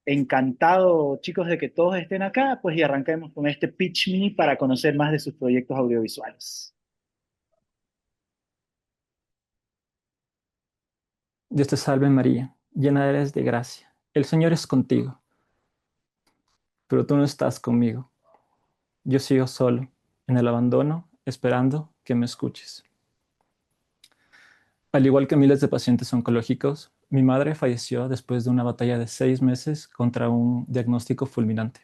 Encantado, chicos, de que todos estén acá, pues y arranquemos con este Pitch Me para conocer más de sus proyectos audiovisuales. Dios te salve María, llena eres de gracia. El Señor es contigo, pero tú no estás conmigo. Yo sigo solo, en el abandono, esperando que me escuches. Al igual que miles de pacientes oncológicos, mi madre falleció después de una batalla de 6 meses contra un diagnóstico fulminante.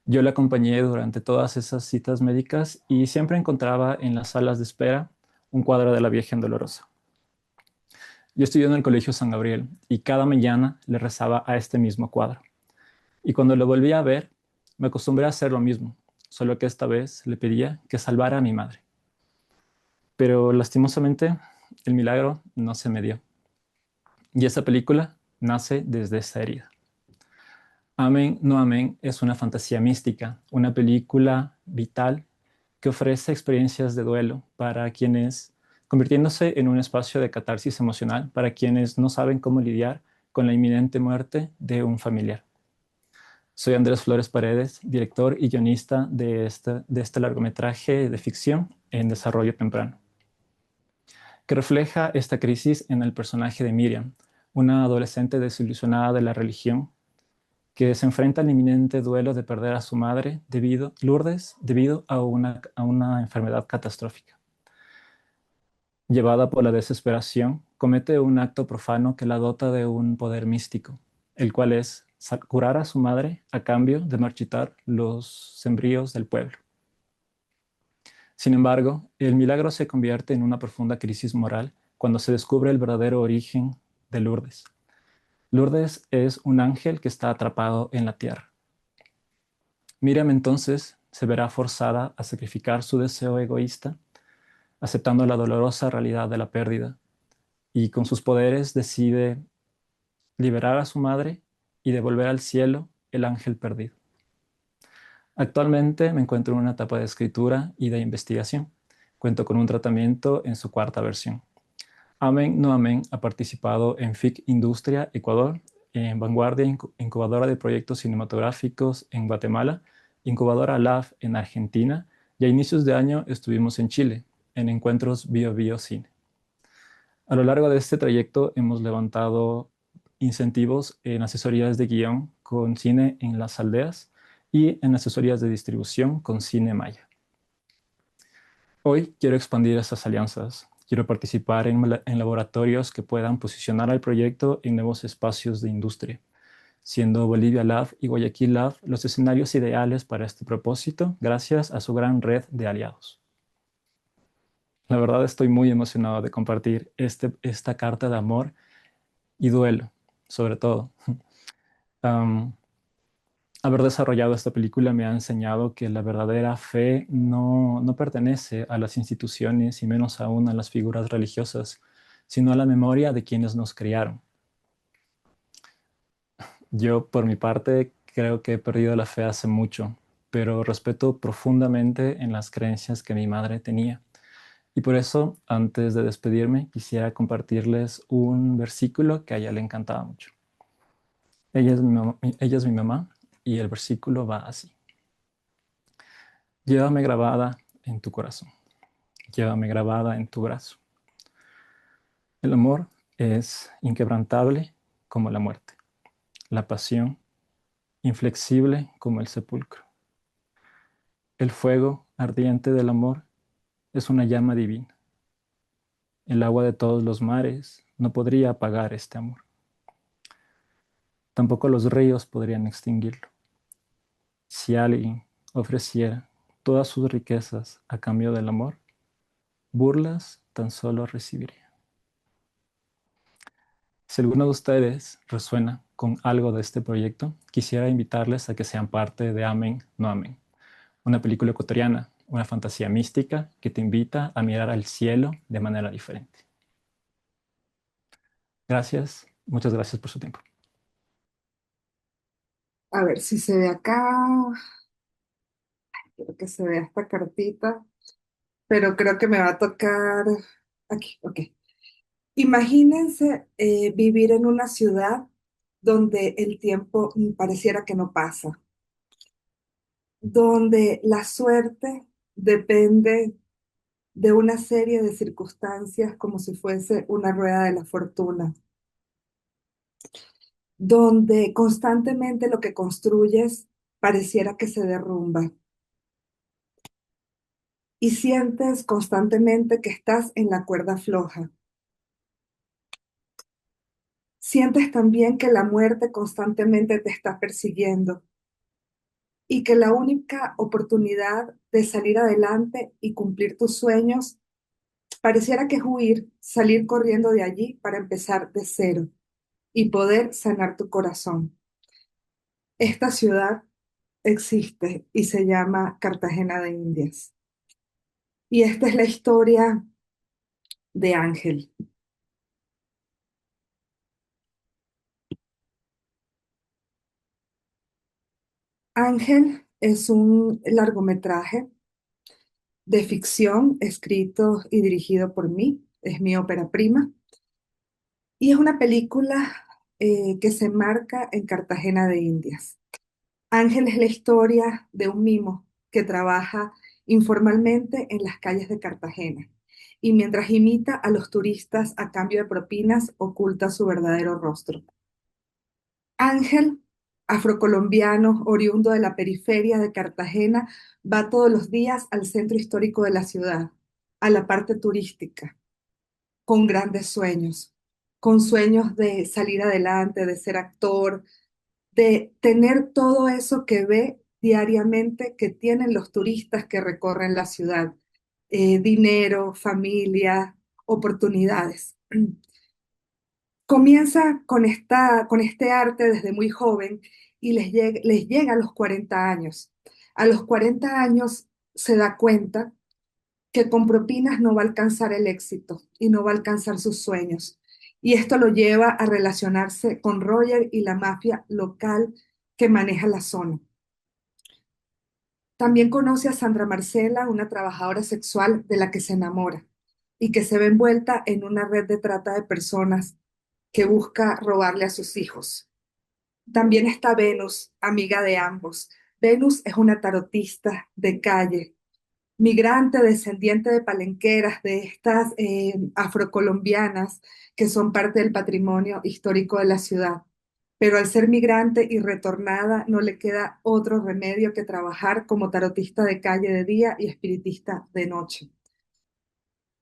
Yo la acompañé durante todas esas citas médicas y siempre encontraba en las salas de espera un cuadro de la Virgen Dolorosa. Yo estudié en el Colegio San Gabriel y cada mañana le rezaba a este mismo cuadro. Y cuando lo volví a ver, me acostumbré a hacer lo mismo, solo que esta vez le pedía que salvara a mi madre. Pero lastimosamente, el milagro no se me dio. Y esa película nace desde esa herida. Amén, no amén es una fantasía mística, una película vital que ofrece experiencias de duelo para quienes, convirtiéndose en un espacio de catarsis emocional para quienes no saben cómo lidiar con la inminente muerte de un familiar. Soy Andrés Flores Paredes, director y guionista de este largometraje de ficción en desarrollo temprano, que refleja esta crisis en el personaje de Miriam, una adolescente desilusionada de la religión que se enfrenta al inminente duelo de perder a su madre Lourdes debido a una enfermedad catastrófica. Llevada por la desesperación, comete un acto profano que la dota de un poder místico, el cual es curar a su madre a cambio de marchitar los sembríos del pueblo. Sin embargo, el milagro se convierte en una profunda crisis moral cuando se descubre el verdadero origen de Lourdes. Lourdes es un ángel que está atrapado en la tierra. Miriam entonces se verá forzada a sacrificar su deseo egoísta, aceptando la dolorosa realidad de la pérdida, y con sus poderes decide liberar a su madre y devolver al cielo el ángel perdido. Actualmente me encuentro en una etapa de escritura y de investigación. Cuento con un tratamiento en su cuarta versión. Amén, no amén ha participado en FIC Industria Ecuador, en Vanguardia Incubadora de Proyectos Cinematográficos en Guatemala, Incubadora LAV en Argentina, y a inicios de año estuvimos en Chile, en Encuentros Bio Bio Cine. A lo largo de este trayecto hemos levantado incentivos en asesorías de guión con Cine en las Aldeas y en asesorías de distribución con Cine Maya. Hoy quiero expandir esas alianzas. Quiero participar en laboratorios que puedan posicionar al proyecto en nuevos espacios de industria, siendo Bolivia Lab y Guayaquil Lab los escenarios ideales para este propósito, gracias a su gran red de aliados. La verdad estoy muy emocionado de compartir esta carta de amor y duelo, sobre todo. Um, Haber desarrollado esta película me ha enseñado que la verdadera fe no pertenece a las instituciones y menos aún a las figuras religiosas, sino a la memoria de quienes nos criaron. Yo, por mi parte, creo que he perdido la fe hace mucho, pero respeto profundamente en las creencias que mi madre tenía. Y por eso, antes de despedirme, quisiera compartirles un versículo que a ella le encantaba mucho. Ella es mi mamá y el versículo va así. Llévame grabada en tu corazón, llévame grabada en tu brazo. El amor es inquebrantable como la muerte, la pasión inflexible como el sepulcro. El fuego ardiente del amor es una llama divina. El agua de todos los mares no podría apagar este amor. Tampoco los ríos podrían extinguirlo. Si alguien ofreciera todas sus riquezas a cambio del amor, burlas tan solo recibiría. Si alguno de ustedes resuena con algo de este proyecto, quisiera invitarles a que sean parte de Amén, no Amén, una película ecuatoriana, una fantasía mística que te invita a mirar al cielo de manera diferente. Gracias, muchas gracias por su tiempo. A ver si se ve acá. Quiero que se vea esta cartita, pero creo que me va a tocar aquí. Ok. Imagínense vivir en una ciudad donde el tiempo pareciera que no pasa, donde la suerte depende de una serie de circunstancias como si fuese una rueda de la fortuna, donde constantemente lo que construyes pareciera que se derrumba y sientes constantemente que estás en la cuerda floja. Sientes también que la muerte constantemente te está persiguiendo y que la única oportunidad de salir adelante y cumplir tus sueños pareciera que es huir, salir corriendo de allí para empezar de cero y poder sanar tu corazón. Esta ciudad existe y se llama Cartagena de Indias. Y esta es la historia de Ángel. Ángel es un largometraje de ficción escrito y dirigido por mí. Es mi ópera prima. Y es una película que se marca en Cartagena de Indias. Ángel es la historia de un mimo que trabaja informalmente en las calles de Cartagena y mientras imita a los turistas a cambio de propinas, oculta su verdadero rostro. Ángel, afrocolombiano, oriundo de la periferia de Cartagena, va todos los días al centro histórico de la ciudad, a la parte turística, con grandes sueños, con sueños de salir adelante, de ser actor, de tener todo eso que ve diariamente que tienen los turistas que recorren la ciudad. Dinero, familia, oportunidades. Comienza con este arte desde muy joven y les llega a los 40 años. A los 40 años se da cuenta que con propinas no va a alcanzar el éxito y no va a alcanzar sus sueños. Y esto lo lleva a relacionarse con Roger y la mafia local que maneja la zona. También conoce a Sandra Marcela, una trabajadora sexual de la que se enamora y que se ve envuelta en una red de trata de personas que busca robarle a sus hijos. También está Venus, amiga de ambos. Venus es una tarotista de calle, migrante, descendiente de palenqueras, de estas afrocolombianas que son parte del patrimonio histórico de la ciudad. Pero al ser migrante y retornada, no le queda otro remedio que trabajar como tarotista de calle de día y espiritista de noche.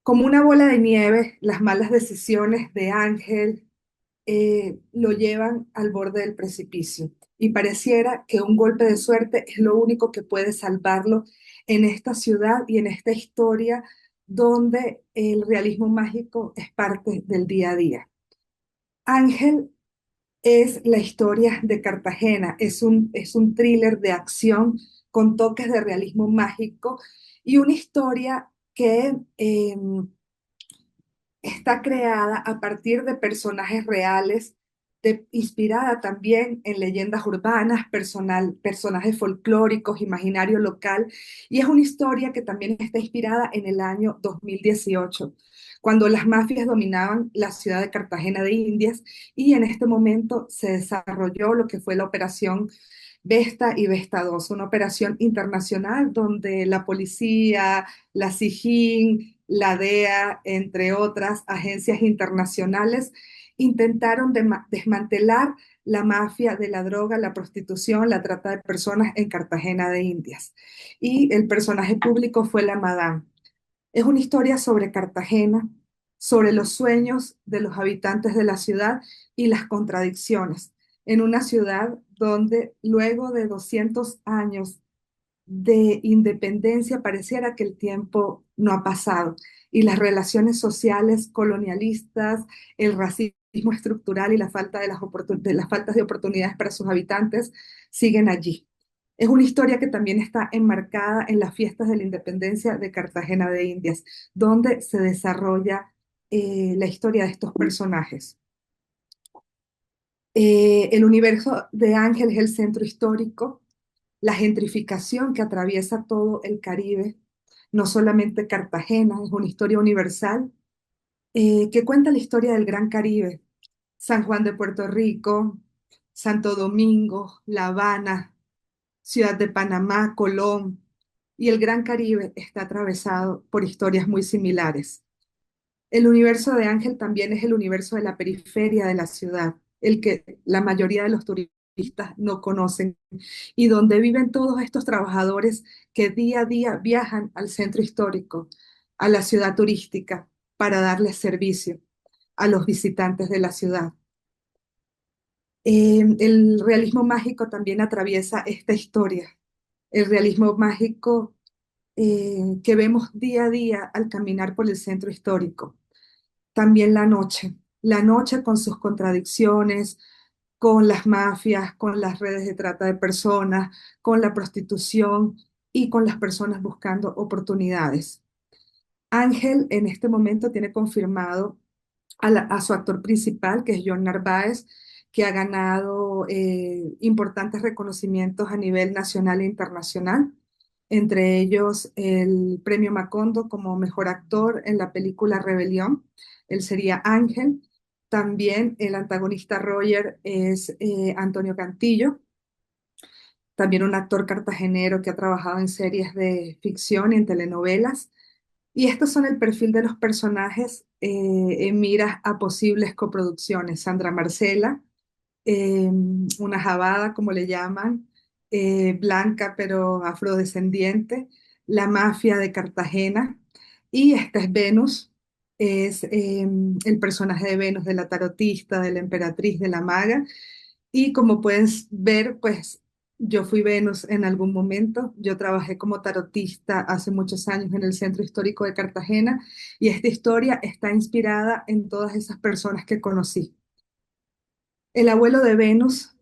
Como una bola de nieve, las malas decisiones de Ángel lo llevan al borde del precipicio y pareciera que un golpe de suerte es lo único que puede salvarlo en esta ciudad y en esta historia donde el realismo mágico es parte del día a día. Ángel es la historia de Cartagena, es un thriller de acción con toques de realismo mágico y una historia que está creada a partir de personajes reales, inspirada también en leyendas urbanas, personajes folclóricos, imaginario local, y es una historia que también está inspirada en el año 2018, cuando las mafias dominaban la ciudad de Cartagena de Indias, y en este momento se desarrolló lo que fue la operación Vesta y Vesta 2, una operación internacional donde la policía, la SIJIN, la DEA, entre otras agencias internacionales, intentaron desmantelar la mafia de la droga, la prostitución, la trata de personas en Cartagena de Indias. Y el personaje público fue la Madame. Es una historia sobre Cartagena, sobre los sueños de los habitantes de la ciudad y las contradicciones en una ciudad donde luego de 200 años de independencia pareciera que el tiempo no ha pasado y las relaciones sociales colonialistas, el racismo estructural y la falta de las faltas de oportunidades para sus habitantes siguen allí. Es una historia que también está enmarcada en las fiestas de la independencia de Cartagena de Indias, donde se desarrolla la historia de estos personajes. El universo de Ángel es el centro histórico, la gentrificación que atraviesa todo el Caribe, no solamente Cartagena, es una historia universal que cuenta la historia del Gran Caribe, San Juan de Puerto Rico, Santo Domingo, La Habana, Ciudad de Panamá, Colón y el Gran Caribe está atravesado por historias muy similares. El universo de Ángel también es el universo de la periferia de la ciudad, el que la mayoría de los turistas no conocen y donde viven todos estos trabajadores que día a día viajan al centro histórico, a la ciudad turística, para darles servicio a los visitantes de la ciudad. El realismo mágico también atraviesa esta historia. El realismo mágico que vemos día a día al caminar por el centro histórico. También la noche con sus contradicciones, con las mafias, con las redes de trata de personas, con la prostitución y con las personas buscando oportunidades. Ángel en este momento tiene confirmado a su actor principal, que es John Narváez, que ha ganado importantes reconocimientos a nivel nacional e internacional, entre ellos el premio Macondo como mejor actor en la película Rebelión. Él sería Ángel. También el antagonista Roger es Antonio Cantillo, también un actor cartagenero que ha trabajado en series de ficción y en telenovelas. Y estos son el perfil de los personajes en miras a posibles coproducciones. Sandra Marcela, una jabada, como le llaman, blanca pero afrodescendiente, la mafia de Cartagena, y esta es Venus, es el personaje de Venus, de la tarotista, de la emperatriz, de la maga, y como puedes ver, pues yo fui Venus en algún momento. Yo trabajé como tarotista hace muchos años en el Centro Histórico de Cartagena y esta historia está inspirada en todas esas personas que conocí. El abuelo de Venus,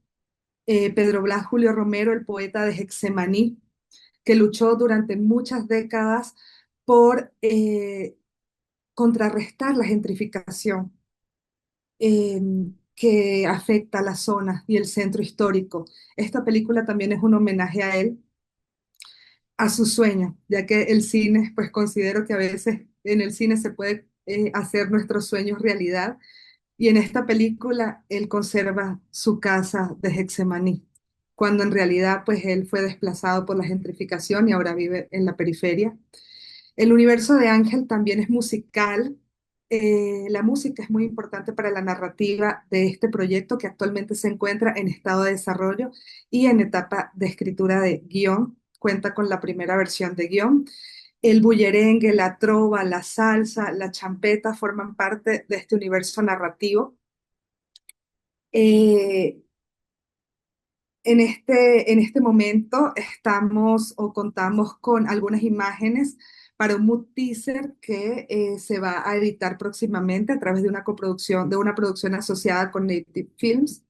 Pedro Blas Julio Romero, el poeta de Hexemaní, que luchó durante muchas décadas por contrarrestar la gentrificación eh, que afecta a la zona y el centro histórico. Esta película también es un homenaje a él, a su sueño, ya que el cine, pues considero que a veces en el cine se puede hacer nuestros sueños realidad. Y en esta película él conserva su casa de Hexemaní, cuando en realidad pues él fue desplazado por la gentrificación y ahora vive en la periferia. El universo de Ángel también es musical. La música es muy importante para la narrativa de este proyecto que actualmente se encuentra en estado de desarrollo y en etapa de escritura de guión. Cuenta con la primera versión de guión. El bullerengue, la trova, la salsa, la champeta forman parte de este universo narrativo. Eh, en este momento estamos o contamos con algunas imágenes para un mood teaser que se va a editar próximamente a través de una coproducción, de una producción asociada con Native Films.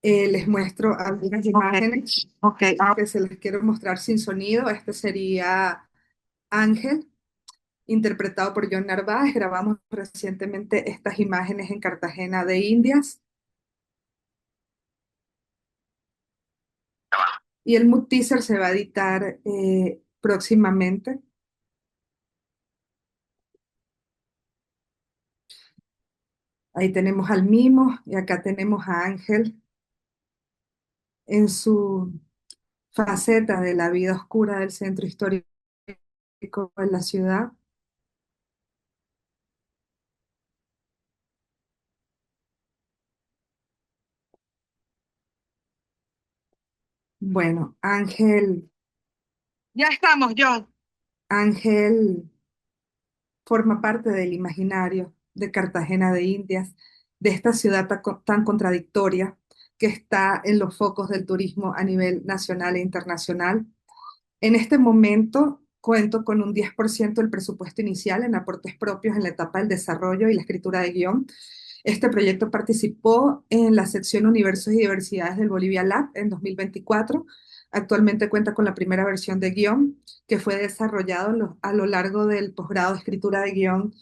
Les muestro algunas imágenes que se les quiero mostrar sin sonido. Este sería Ángel, interpretado por John Narváez. Grabamos recientemente estas imágenes en Cartagena de Indias. Y el mood teaser se va a editar próximamente. Ahí tenemos al Mimo y acá tenemos a Ángel en su faceta de la vida oscura del centro histórico de la ciudad. Bueno, Ya estamos, John. Ángel forma parte del imaginario de Cartagena de Indias, de esta ciudad tan contradictoria que está en los focos del turismo a nivel nacional e internacional. En este momento cuento con un 10% del presupuesto inicial en aportes propios en la etapa del desarrollo y la escritura de guión. Este proyecto participó en la sección Universos y Diversidades del Bolivia Lab en 2024. Actualmente cuenta con la primera versión de guión que fue desarrollado a lo largo del posgrado de escritura de guión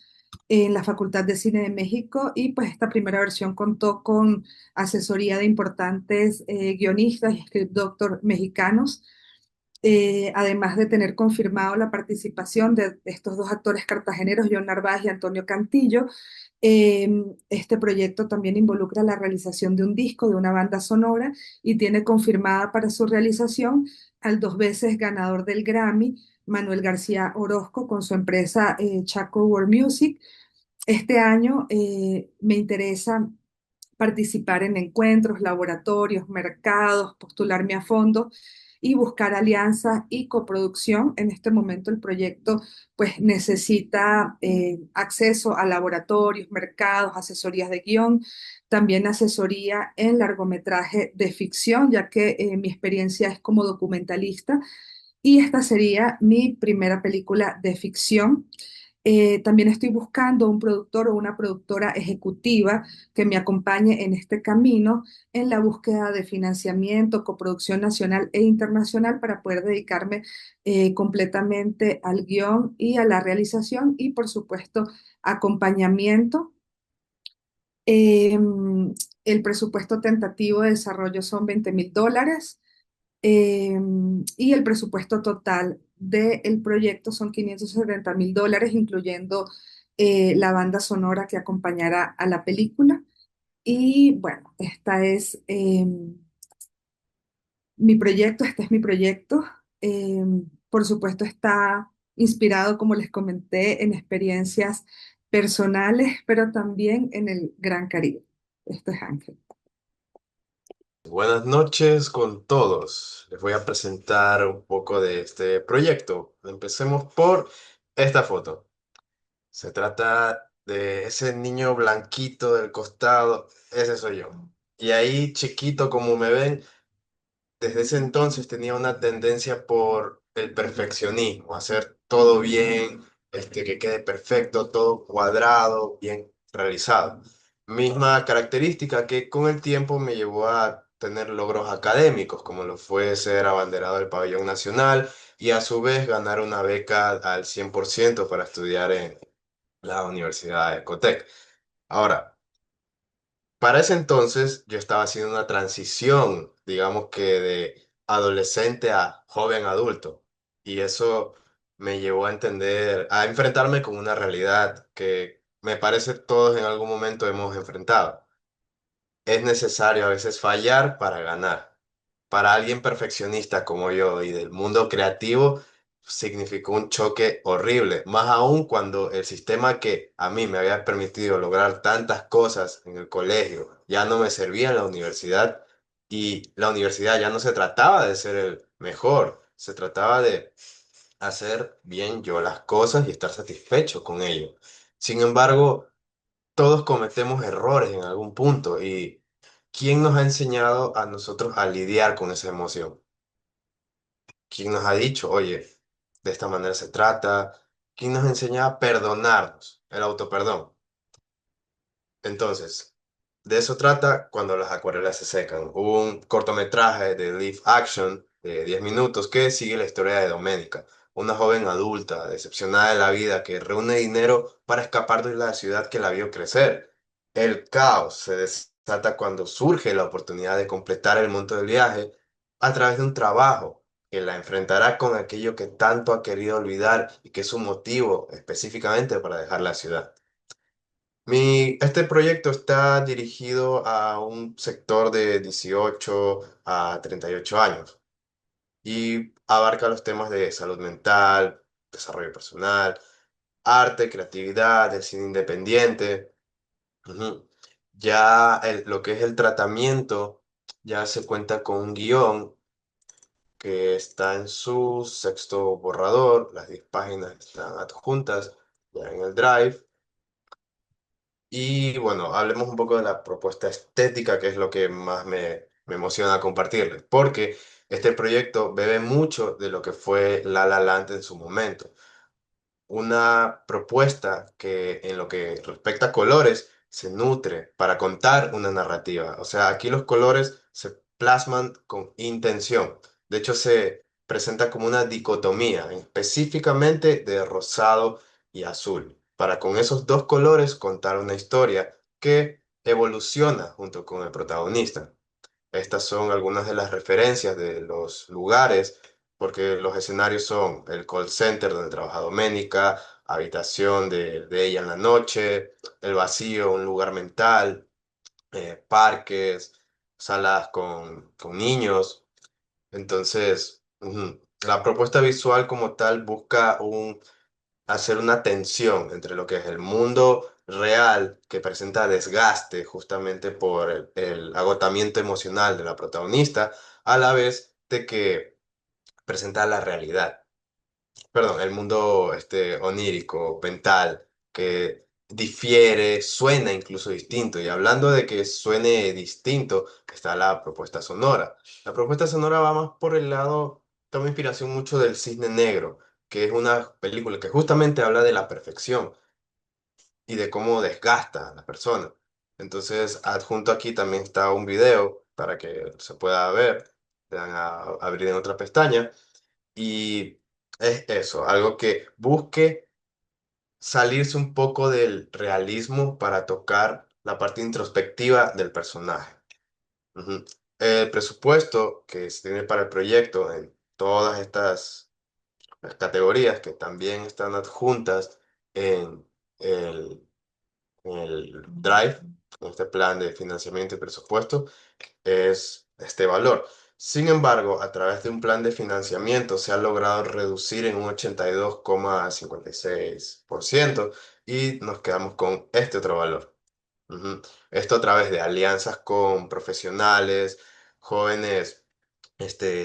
en la Facultad de Cine de México, y pues esta primera versión contó con asesoría de importantes guionistas y script doctor mexicanos. además de tener confirmado la participación de estos dos actores cartageneros, John Narváez y Antonio Cantillo. Este proyecto también involucra la realización de un disco, de una banda sonora, y tiene confirmada para su realización al 2 veces ganador del Grammy, Manuel García Orozco, con su empresa Chaco World Music. Este año me interesa participar en encuentros, laboratorios, mercados, postularme a fondos y buscar alianzas y coproducción. En este momento el proyecto pues necesita acceso a laboratorios, mercados, asesorías de guión, también asesoría en largometraje de ficción, ya que mi experiencia es como documentalista y esta sería mi primera película de ficción. También estoy buscando un productor o una productora ejecutiva que me acompañe en este camino en la búsqueda de financiamiento, coproducción nacional e internacional para poder dedicarme completamente al guión y a la realización y, por supuesto, acompañamiento. Eh, el presupuesto tentativo de desarrollo son $20.000 y el presupuesto total del proyecto son $570.000, incluyendo la banda sonora que acompañará a la película. Y bueno, este es mi proyecto. Por supuesto, está inspirado, como les comenté, en experiencias personales, pero también en el Gran Caribe. Esto es Ángel. Buenas noches con todos. Les voy a presentar un poco de este proyecto. Empecemos por esta foto. Se trata de ese niño blanquito del costado. Ese soy yo. Y ahí, chiquito como me ven, desde ese entonces tenía una tendencia por el perfeccionismo, hacer todo bien, que quede perfecto, todo cuadrado, bien realizado. Misma característica que con el tiempo me llevó a tener logros académicos, como lo fue ser abanderado del pabellón nacional y a su vez ganar una beca al 100% para estudiar en la Universidad de Ecotec. Ahora, para ese entonces yo estaba haciendo una transición, digamos que de adolescente a joven adulto. Y eso me llevó a entender, a enfrentarme con una realidad que me parece todos en algún momento hemos enfrentado. Es necesario a veces fallar para ganar. Para alguien perfeccionista como yo y del mundo creativo, significó un choque horrible, más aún cuando el sistema que a mí me había permitido lograr tantas cosas en el colegio ya no me servía en la universidad y la universidad ya no se trataba de ser el mejor, se trataba de hacer bien yo las cosas y estar satisfecho con ello. Sin embargo, todos cometemos errores en algún punto y ¿quién nos ha enseñado a nosotros a lidiar con esa emoción? ¿Quién nos ha dicho, oye, de esta manera se trata? ¿Quién nos enseña a perdonarnos? El autoperdón. Entonces, de eso trata cuando las acuarelas se secan. Hubo un cortometraje de live action de 10 minutos que sigue la historia de Doménica, una joven adulta decepcionada de la vida que reúne dinero para escapar de la ciudad que la vio crecer. El caos se desata cuando surge la oportunidad de completar el monto del viaje a través de un trabajo que la enfrentará con aquello que tanto ha querido olvidar y que es su motivo específicamente para dejar la ciudad. Este proyecto está dirigido a un sector de 18 a 38 años y abarca los temas de salud mental, desarrollo personal, arte, creatividad, el cine independiente. Ujú. Ya lo que es el tratamiento, ya se cuenta con un guión que está en su sexto borrador, las 10 páginas están adjuntas ya en el Drive. Y bueno, hablemos un poco de la propuesta estética, que es lo que más me emociona compartirles, porque este proyecto bebe mucho de lo que fue La La Land en su momento, una propuesta que en lo que respecta a colores se nutre para contar una narrativa. O sea, aquí los colores se plasman con intención. De hecho, se presenta como una dicotomía, específicamente de rosado y azul, para con esos dos colores contar una historia que evoluciona junto con el protagonista. Estas son algunas de las referencias de los lugares porque los escenarios son el call center donde trabaja Doménica, habitación de ella en la noche, el vacío, un lugar mental, parques, salas con niños. Entonces, la propuesta visual como tal busca hacer una tensión entre lo que es el mundo real, que presenta desgaste justamente por el agotamiento emocional de la protagonista, a la vez de que presenta la realidad. Perdón, el mundo onírico, mental, que difiere, suena incluso distinto. Y hablando de que suene distinto, está la propuesta sonora. La propuesta sonora va más por el lado, toma inspiración mucho del Cisne Negro, que es una película que justamente habla de la perfección y de cómo desgasta a la persona. Entonces, adjunto aquí también está un video para que se pueda ver. Le dan a abrir en otra pestaña. Y es eso, algo que busque salirse un poco del realismo para tocar la parte introspectiva del personaje. Ujú. El presupuesto que se tiene para el proyecto en todas estas categorías que también están adjuntas en el, en el Drive, en este plan de financiamiento y presupuesto, es este valor. Sin embargo, a través de un plan de financiamiento se ha logrado reducir en un 82,56% y nos quedamos con este otro valor. Ujú. Esto a través de alianzas con profesionales, jóvenes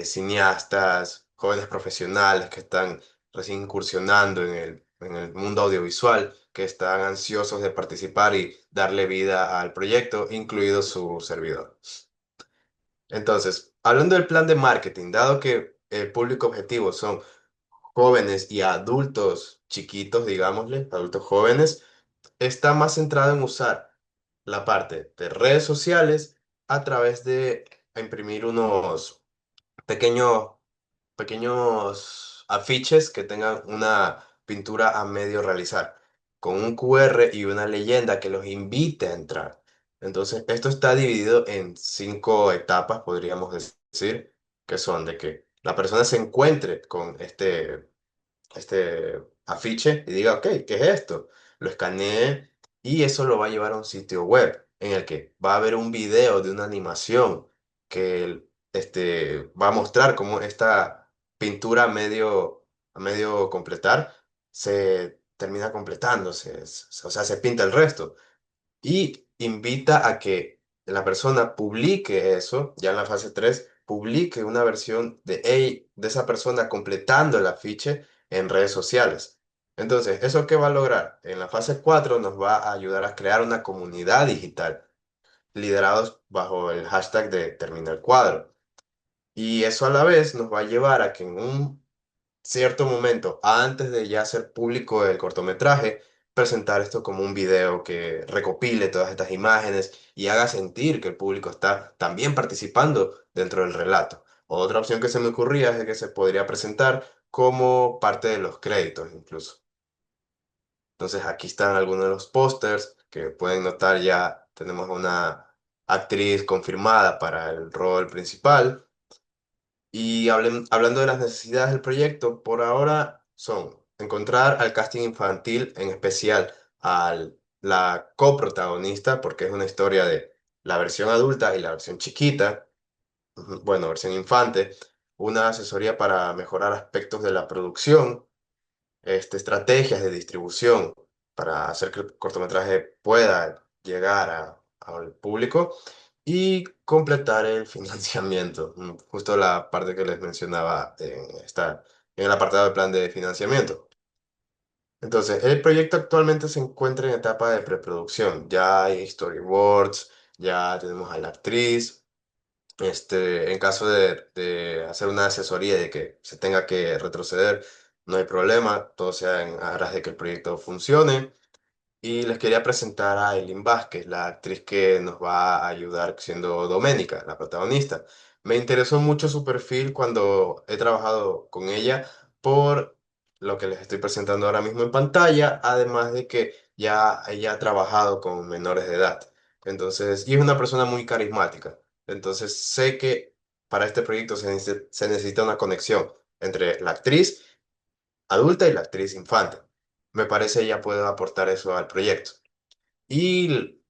cineastas, jóvenes profesionales que están recién incursionando en el mundo audiovisual, que están ansiosos de participar y darle vida al proyecto, incluido su servidor. Entonces, hablando del plan de marketing, dado que el público objetivo son jóvenes y adultos chiquitos, digámosle, adultos jóvenes, está más centrado en usar la parte de redes sociales a través de imprimir unos pequeños, pequeños afiches que tengan una pintura a medio realizar, con un QR y una leyenda que los invite a entrar. Entonces, esto está dividido en 5 etapas, podríamos decir, que son de que la persona se encuentre con este afiche y diga, ok, ¿qué es esto? Lo escanee y eso lo va a llevar a un sitio web en el que va a haber un video de una animación que va a mostrar cómo esta pintura a medio completar se termina completándose, o sea, se pinta el resto y invita a que la persona publique eso, ya en la fase 3 publique una versión de esa persona completando el afiche en redes sociales. Entonces, ¿eso qué va a lograr? En la fase 4 nos va a ayudar a crear una comunidad digital, liderados bajo el hashtag de Termina el Cuadro. Y eso a la vez nos va a llevar a que en un cierto momento, antes de ya hacer público el cortometraje, presentar esto como un video que recopile todas estas imágenes y haga sentir que el público está también participando dentro del relato. Otra opción que se me ocurría es que se podría presentar como parte de los créditos incluso. Entonces aquí están algunos de los pósters que pueden notar ya tenemos una actriz confirmada para el rol principal. Y hablando de las necesidades del proyecto, por ahora son encontrar al casting infantil, en especial a la coprotagonista, porque es una historia de la versión adulta y la versión chiquita, bueno, versión infante, una asesoría para mejorar aspectos de la producción, estrategias de distribución para hacer que el cortometraje pueda llegar al público y completar el financiamiento. Justo la parte que les mencionaba en el apartado del plan de financiamiento. Entonces, el proyecto actualmente se encuentra en etapa de preproducción. Ya hay storyboards, ya tenemos a la actriz. En caso de hacer una asesoría de que se tenga que retroceder, no hay problema, todo sea en aras de que el proyecto funcione. Y les quería presentar a Eileen Vázquez, la actriz que nos va a ayudar siendo Doménica, la protagonista. Me interesó mucho su perfil cuando he trabajado con ella por lo que les estoy presentando ahora mismo en pantalla, además de que ya ella ha trabajado con menores de edad. Entonces, y es una persona muy carismática. Entonces, sé que para este proyecto se necesita una conexión entre la actriz adulta y la actriz infante. Me parece ella puede aportar eso al proyecto. Y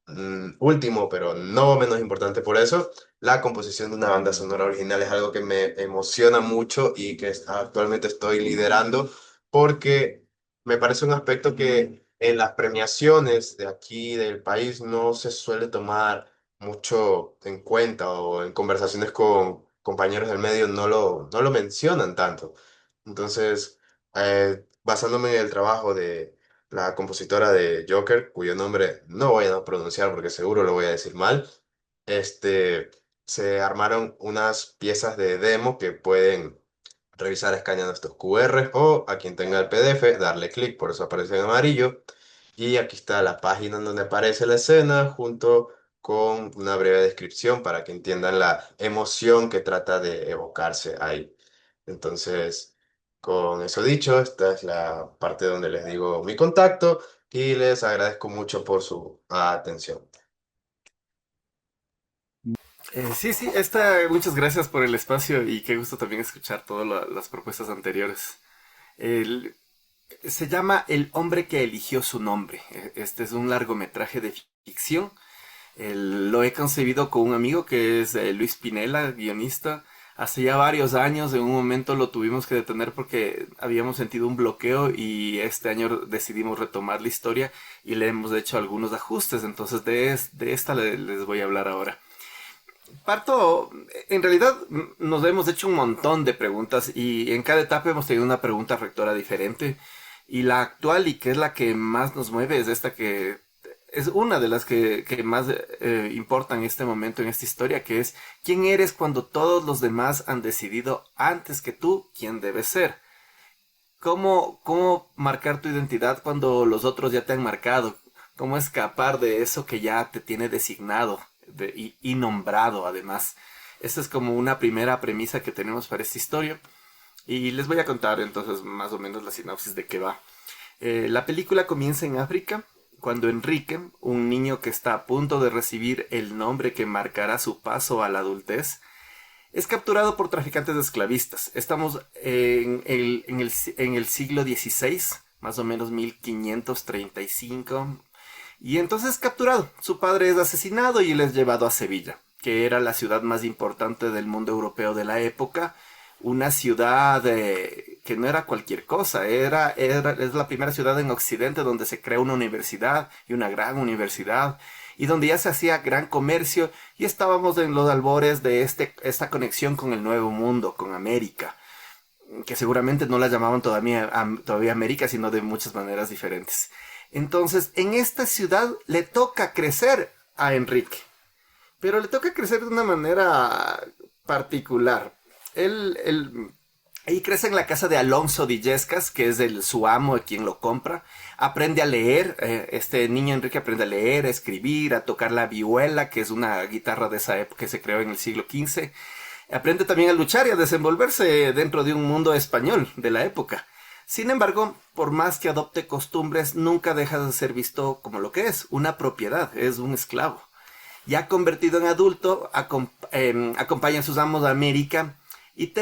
último, pero no menos importante por eso, la composición de una banda sonora original es algo que me emociona mucho y que actualmente estoy liderando porque me parece un aspecto que en las premiaciones de aquí del país no se suele tomar mucho en cuenta o en conversaciones con compañeros del medio no lo mencionan tanto. Entonces, basándome en el trabajo de la compositora de Joker, cuyo nombre no voy a pronunciar porque seguro lo voy a decir mal, este, se armaron unas piezas de demo que pueden revisar escaneando estos QR o a quien tenga el PDF, darle clic, por eso aparece en amarillo. Y aquí está la página en donde aparece la escena junto con una breve descripción para que entiendan la emoción que trata de evocarse ahí. Entonces, con eso dicho, esta es la parte donde les digo mi contacto y les agradezco mucho por su atención. Sí, sí, muchas gracias por el espacio y qué gusto también escuchar todas las propuestas anteriores. El- Se llama El hombre que eligió su nombre. Este es un largometraje de ficción. Lo he concebido con un amigo que es Luis Pinela, guionista. Hace ya varios años, en un momento lo tuvimos que detener porque habíamos sentido un bloqueo y este año decidimos retomar la historia y le hemos hecho algunos ajustes. Entonces de esta les voy a hablar ahora. Parto, en realidad nos hemos hecho un montón de preguntas y en cada etapa hemos tenido una pregunta rectora diferente. Y la actual y que es la que más nos mueve es esta que es una de las que más importan en este momento en esta historia, que es ¿quién eres cuando todos los demás han decidido antes que tú quién debes ser? ¿Cómo marcar tu identidad cuando los otros ya te han marcado? ¿Cómo escapar de eso que ya te tiene designado y nombrado además? Esta es como una primera premisa que tenemos para esta historia. Y les voy a contar entonces más o menos la sinopsis de qué va. La película comienza en África, cuando Enrique, un niño que está a punto de recibir el nombre que marcará su paso a la adultez, es capturado por traficantes de esclavistas. Estamos en el siglo XVI, más o menos 1535. Y entonces es capturado. Su padre es asesinado y él es llevado a Sevilla, que era la ciudad más importante del mundo europeo de la época. Una ciudad que no era cualquier cosa. Es la primera ciudad en Occidente donde se crea una universidad y una gran universidad, y donde ya se hacía gran comercio y estábamos en los albores de esta conexión con el Nuevo Mundo, con América, que seguramente no la llamaban todavía América, sino de muchas maneras diferentes. Entonces, en esta ciudad le toca crecer a Enrique, pero le toca crecer de una manera particular. Él crece en la casa de Alonso de Illescas, que es su amo, quien lo compra. Aprende a leer, este niño Enrique aprende a leer, a escribir, a tocar la vihuela, que es una guitarra de esa época que se creó en el siglo XV. Aprende también a luchar y a desenvolverse dentro de un mundo español de la época. Sin embargo, por más que adopte costumbres, nunca deja de ser visto como lo que es, una propiedad, es un esclavo. Ya convertido en adulto, acompaña a sus amos a América y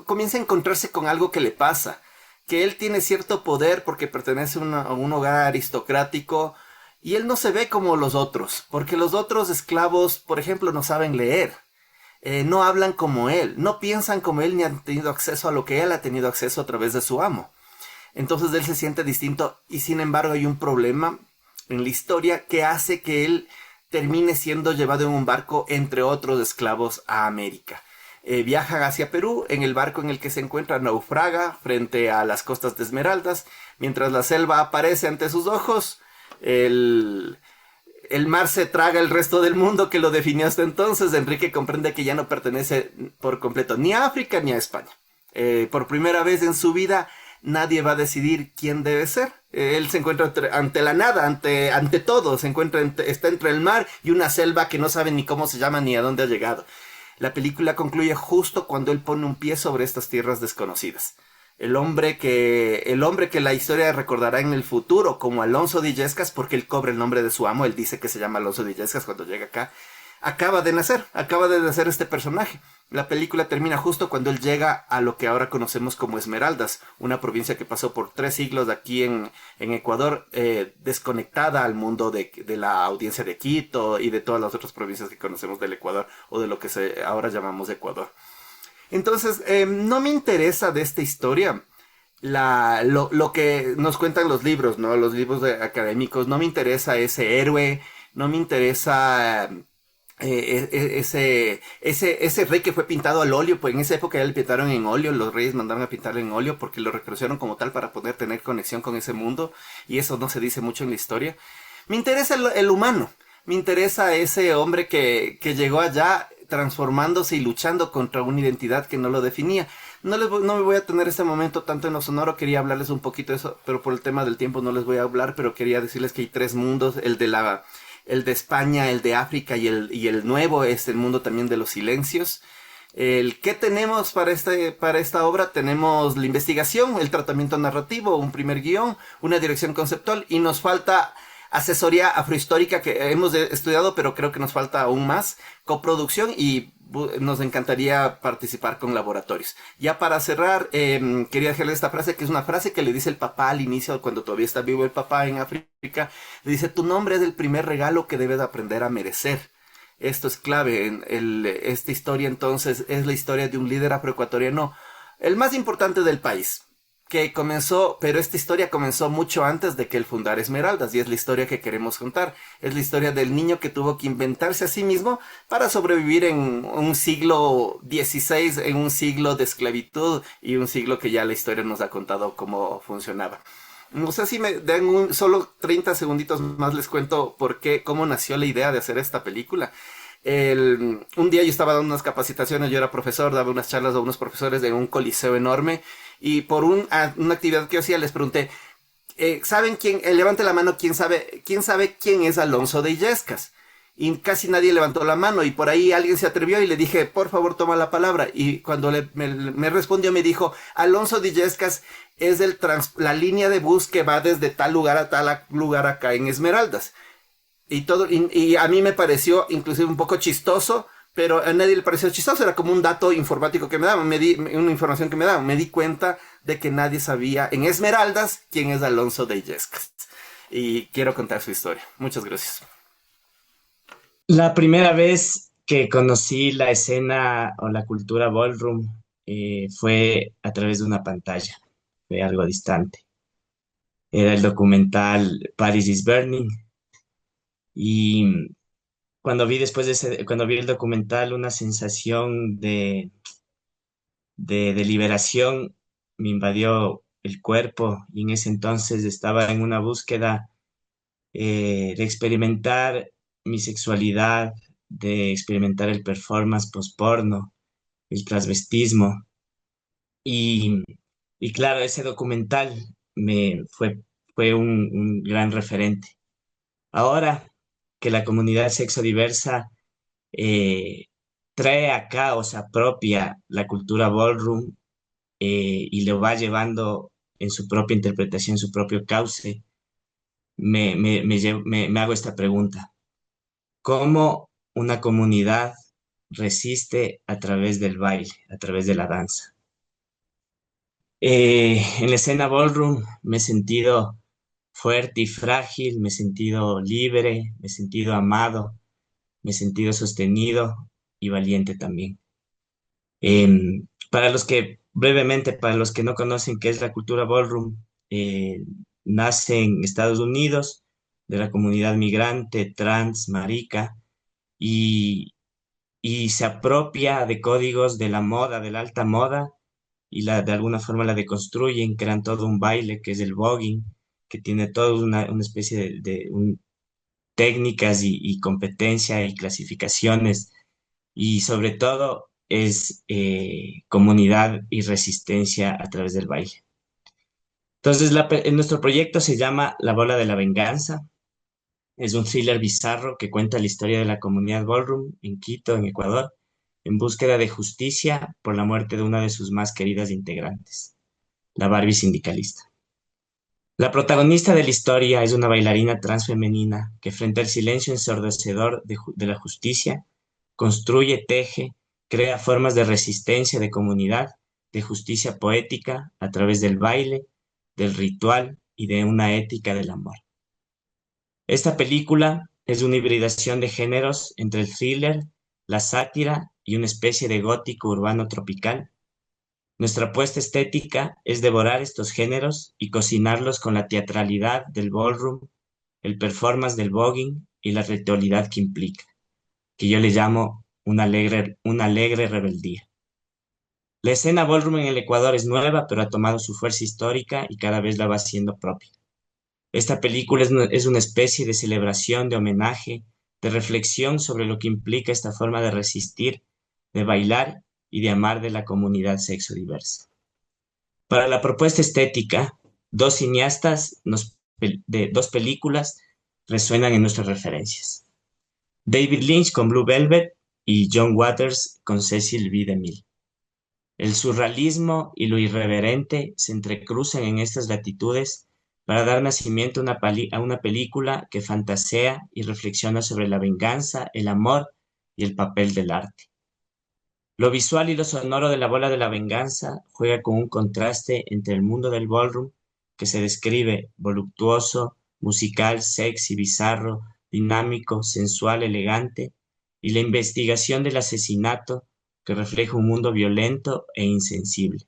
comienza a encontrarse con algo que le pasa, que él tiene cierto poder porque pertenece a un hogar aristocrático y él no se ve como los otros, porque los otros esclavos, por ejemplo, no saben leer, no hablan como él, no piensan como él ni han tenido acceso a lo que él ha tenido acceso a través de su amo. Entonces él se siente distinto y sin embargo hay un problema en la historia que hace que él termine siendo llevado en un barco entre otros esclavos a América. Viaja hacia Perú, en el barco en el que se encuentra naufraga frente a las costas de Esmeraldas, mientras la selva aparece ante sus ojos, el mar se traga el resto del mundo que lo definió hasta entonces. Enrique comprende que ya no pertenece por completo ni a África ni a España. Por primera vez en su vida nadie va a decidir quién debe ser. Él se encuentra ante la nada, ante todo. Está entre el mar y una selva que no sabe ni cómo se llama ni a dónde ha llegado. La película concluye justo cuando él pone un pie sobre estas tierras desconocidas. El hombre que la historia recordará en el futuro como Alonso de Illescas, porque él cobra el nombre de su amo. Él dice que se llama Alonso de Illescas cuando llega acá. acaba de nacer este personaje. La película termina justo cuando él llega a lo que ahora conocemos como Esmeraldas, una provincia que pasó por 3 siglos aquí en Ecuador, desconectada al mundo de la audiencia de Quito y de todas las otras provincias que conocemos del Ecuador o de lo que ahora llamamos Ecuador. Entonces, no me interesa de esta historia lo que nos cuentan los libros, ¿no? Los libros académicos. No me interesa ese héroe, no me interesa ese rey que fue pintado al óleo. Pues en esa época ya le pintaron en óleo, los reyes mandaron a pintarlo en óleo porque lo reconocieron como tal para poder tener conexión con ese mundo, y eso no se dice mucho en la historia. Me interesa el humano, me interesa ese hombre que llegó allá transformándose y luchando contra una identidad que no lo definía. No me voy a tener este momento tanto en lo sonoro, quería hablarles un poquito de eso, pero por el tema del tiempo no les voy a hablar, pero quería decirles que hay 3 mundos, el de España, el de África y el nuevo es el mundo también de los silencios. ¿Qué tenemos para esta obra? Tenemos la investigación, el tratamiento narrativo, un primer guión, una dirección conceptual, y nos falta asesoría afrohistórica que hemos estudiado, pero creo que nos falta aún más, coproducción, y nos encantaría participar con laboratorios. Ya para cerrar, quería dejarles esta frase, que es una frase que le dice el papá al inicio, cuando todavía está vivo el papá en África. Le dice: tu nombre es el primer regalo que debes aprender a merecer. Esto es clave. Esta historia entonces es la historia de un líder afroecuatoriano, el más importante del país, que comenzó, pero esta historia comenzó mucho antes de que él fundara Esmeraldas, y es la historia que queremos contar. Es la historia del niño que tuvo que inventarse a sí mismo para sobrevivir en un siglo XVI, en un siglo de esclavitud, y un siglo que ya la historia nos ha contado cómo funcionaba. No sé si me dan solo 30 segunditos más, les cuento cómo nació la idea de hacer esta película. Un día yo estaba dando unas capacitaciones, yo era profesor, daba unas charlas a unos profesores en un coliseo enorme, y por una actividad que yo hacía les pregunté: ¿saben quién? Levante la mano, ¿quién sabe quién es Alonso de Illescas? Y casi nadie levantó la mano, y por ahí alguien se atrevió y le dije: por favor, toma la palabra. Y cuando me respondió, me dijo: Alonso de Illescas es la línea de bus que va desde tal lugar a tal lugar acá en Esmeraldas. Y a mí me pareció inclusive un poco chistoso, pero a nadie le pareció chistoso. Era como un dato informático que me daban, una información que me daban. Me di cuenta de que nadie sabía en Esmeraldas quién es Alonso de Illescas. Y quiero contar su historia. Muchas gracias. La primera vez que conocí la escena o la cultura ballroom fue a través de una pantalla, fue algo distante. Era el documental Paris is Burning, y cuando vi el documental, una sensación de liberación me invadió el cuerpo, y en ese entonces estaba en una búsqueda de experimentar mi sexualidad, de experimentar el performance post-porno, el transvestismo. Y, y claro, ese documental fue un gran referente. Ahora que la comunidad sexodiversa eh, trae acá o se apropia la cultura ballroom y lo va llevando en su propia interpretación, en su propio cauce, me hago esta pregunta: ¿cómo una comunidad resiste a través del baile, a través de la danza? En la escena ballroom me he sentido fuerte y frágil, me he sentido libre, me he sentido amado, me he sentido sostenido y valiente también. Brevemente, para los que no conocen qué es la cultura ballroom, nace en Estados Unidos, de la comunidad migrante, trans, marica, y, y se apropia de códigos de la moda, de la alta moda, y de alguna forma la deconstruyen, crean todo un baile que es el voguing, que tiene toda una especie técnicas y competencia y clasificaciones, y sobre todo es comunidad y resistencia a través del baile. Entonces, nuestro proyecto se llama La Bola de la Venganza. Es un thriller bizarro que cuenta la historia de la comunidad ballroom en Quito, en Ecuador, en búsqueda de justicia por la muerte de una de sus más queridas integrantes, la Barbie sindicalista. La protagonista de la historia es una bailarina transfemenina que frente al silencio ensordecedor de la justicia, construye, teje, crea formas de resistencia de comunidad, de justicia poética a través del baile, del ritual y de una ética del amor. Esta película es una hibridación de géneros entre el thriller, la sátira y una especie de gótico urbano tropical. Nuestra apuesta estética es devorar estos géneros y cocinarlos con la teatralidad del ballroom, el performance del voguing y la ritualidad que implica, que yo le llamo una alegre rebeldía. La escena ballroom en el Ecuador es nueva, pero ha tomado su fuerza histórica y cada vez la va haciendo propia. Esta película es una especie de celebración, de homenaje, de reflexión sobre lo que implica esta forma de resistir, de bailar y de amar de la comunidad sexodiversa. Para la propuesta estética, dos cineastas de dos películas resuenan en nuestras referencias. David Lynch con Blue Velvet y John Waters con Cecil B. DeMille. El surrealismo y lo irreverente se entrecruzan en estas latitudes para dar nacimiento a una película que fantasea y reflexiona sobre la venganza, el amor y el papel del arte. Lo visual y lo sonoro de La Bola de la Venganza juega con un contraste entre el mundo del ballroom, que se describe voluptuoso, musical, sexy, bizarro, dinámico, sensual, elegante, y la investigación del asesinato, que refleja un mundo violento e insensible.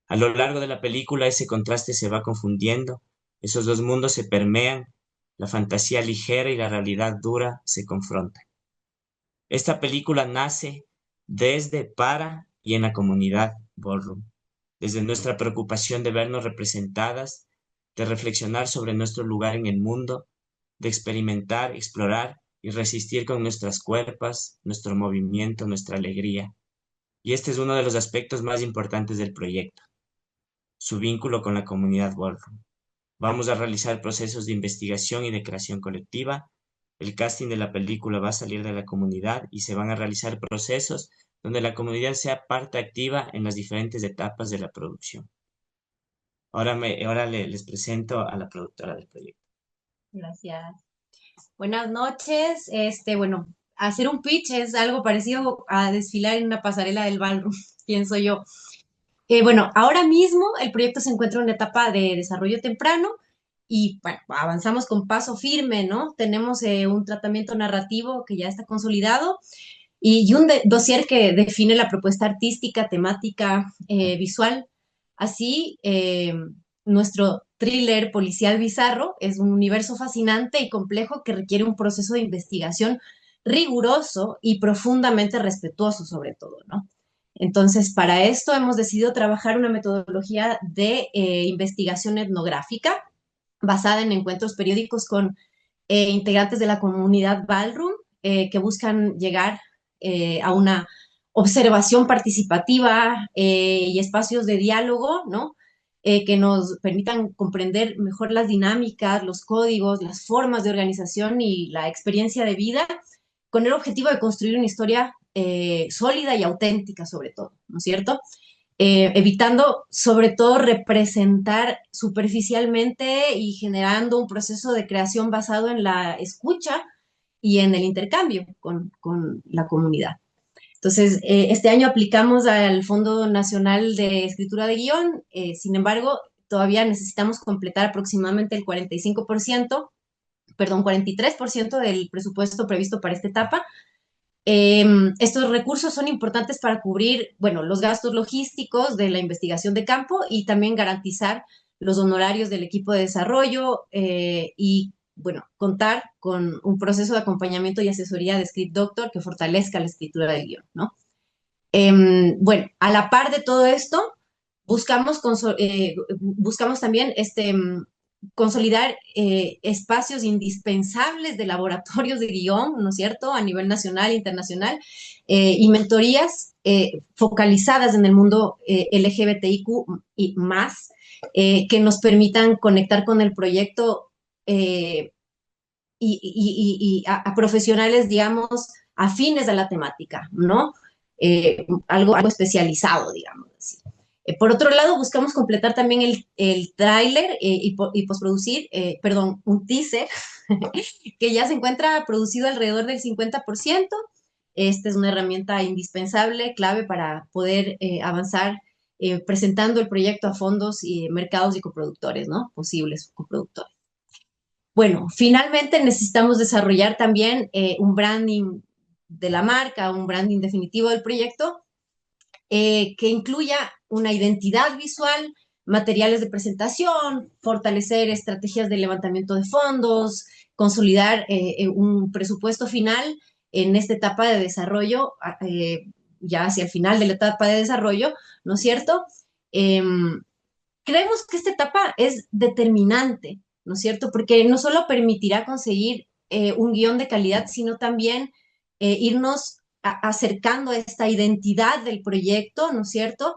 A lo largo de la película ese contraste se va confundiendo, esos dos mundos se permean, la fantasía ligera y la realidad dura se confrontan. Esta película nace desde, para y en la comunidad ballroom, desde nuestra preocupación de vernos representadas, de reflexionar sobre nuestro lugar en el mundo, de experimentar, explorar y resistir con nuestras cuerpos, nuestro movimiento, nuestra alegría. Y este es uno de los aspectos más importantes del proyecto, su vínculo con la comunidad ballroom. Vamos a realizar procesos de investigación y de creación colectiva. El casting de la película va a salir de la comunidad y se van a realizar procesos donde la comunidad sea parte activa en las diferentes etapas de la producción. Ahora les presento a la productora del proyecto. Gracias. Buenas noches. Bueno, hacer un pitch es algo parecido a desfilar en una pasarela del ballroom, pienso yo. Bueno, ahora mismo el proyecto se encuentra en una etapa de desarrollo temprano y bueno, avanzamos con paso firme, ¿no? Tenemos un tratamiento narrativo que ya está consolidado y un dossier que define la propuesta artística, temática, visual. Así, nuestro thriller policial bizarro es un universo fascinante y complejo que requiere un proceso de investigación riguroso y profundamente respetuoso, sobre todo, ¿no? Entonces, para esto hemos decidido trabajar una metodología de investigación etnográfica basada en encuentros periódicos con integrantes de la comunidad Ballroom que buscan llegar a una observación participativa y espacios de diálogo, ¿no? Que nos permitan comprender mejor las dinámicas, los códigos, las formas de organización y la experiencia de vida con el objetivo de construir una historia sólida y auténtica sobre todo, ¿no es cierto? Evitando sobre todo representar superficialmente y generando un proceso de creación basado en la escucha y en el intercambio con la comunidad. Entonces, este año aplicamos al Fondo Nacional de Escritura de Guión, sin embargo, todavía necesitamos completar aproximadamente el 45%, perdón, 43% del presupuesto previsto para esta etapa. Estos recursos son importantes para cubrir, bueno, los gastos logísticos de la investigación de campo y también garantizar los honorarios del equipo de desarrollo y, bueno, contar con un proceso de acompañamiento y asesoría de Script Doctor que fortalezca la escritura del guión, ¿no? Bueno, a la par de todo esto, buscamos también consolidar espacios indispensables de laboratorios de guión, ¿no es cierto?, a nivel nacional e internacional, y mentorías focalizadas en el mundo LGBTIQ y más, que nos permitan conectar con el proyecto y a profesionales, digamos, afines a la temática, ¿no? Algo especializado, digamos así. Por otro lado, buscamos completar también el tráiler y postproducir, perdón, un teaser que ya se encuentra producido alrededor del 50%. Esta es una herramienta indispensable, clave para poder avanzar presentando el proyecto a fondos y mercados y coproductores, ¿no? Posibles coproductores. Bueno, finalmente necesitamos desarrollar también un branding de la marca, un branding definitivo del proyecto que incluya una identidad visual, materiales de presentación, fortalecer estrategias de levantamiento de fondos, consolidar un presupuesto final en esta etapa de desarrollo, ya hacia el final de la etapa de desarrollo, ¿no es cierto? Eh, Creemos que esta etapa es determinante, ¿no es cierto? Porque no solo permitirá conseguir un guión de calidad, sino también irnos acercando a esta identidad del proyecto, ¿no es cierto?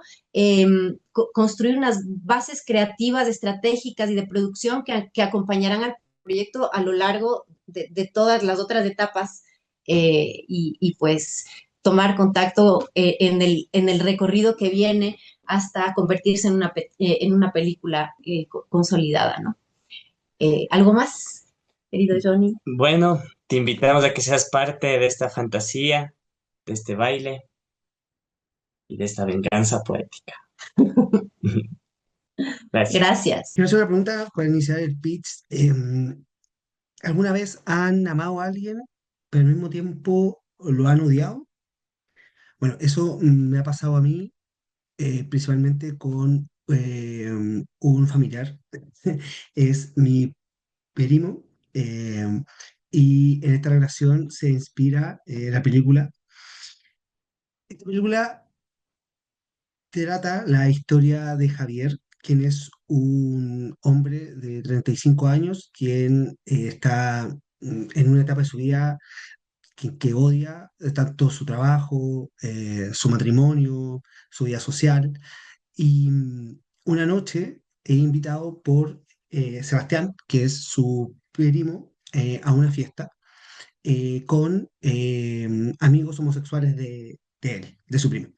Construir unas bases creativas, estratégicas y de producción que acompañarán al proyecto a lo largo de todas las otras etapas y pues tomar contacto en el recorrido que viene hasta convertirse en una película consolidada, ¿no? ¿Algo más, querido Johnny? Bueno, te invitamos a que seas parte de esta fantasía, de este baile y de esta venganza poética. Gracias. Gracias. Quiero hacer una pregunta para iniciar el pitch. ¿Alguna vez han amado a alguien, pero al mismo tiempo lo han odiado? Bueno, eso me ha pasado a mí principalmente con un familiar. Es mi primo. Y en esta relación se inspira la película. Esta película trata la historia de Javier, quien es un hombre de 35 años, quien está en una etapa de su vida que odia tanto su trabajo, su matrimonio, su vida social. Y una noche he invitado por Sebastián, que es su primo, a una fiesta con amigos homosexuales de él, de su primo.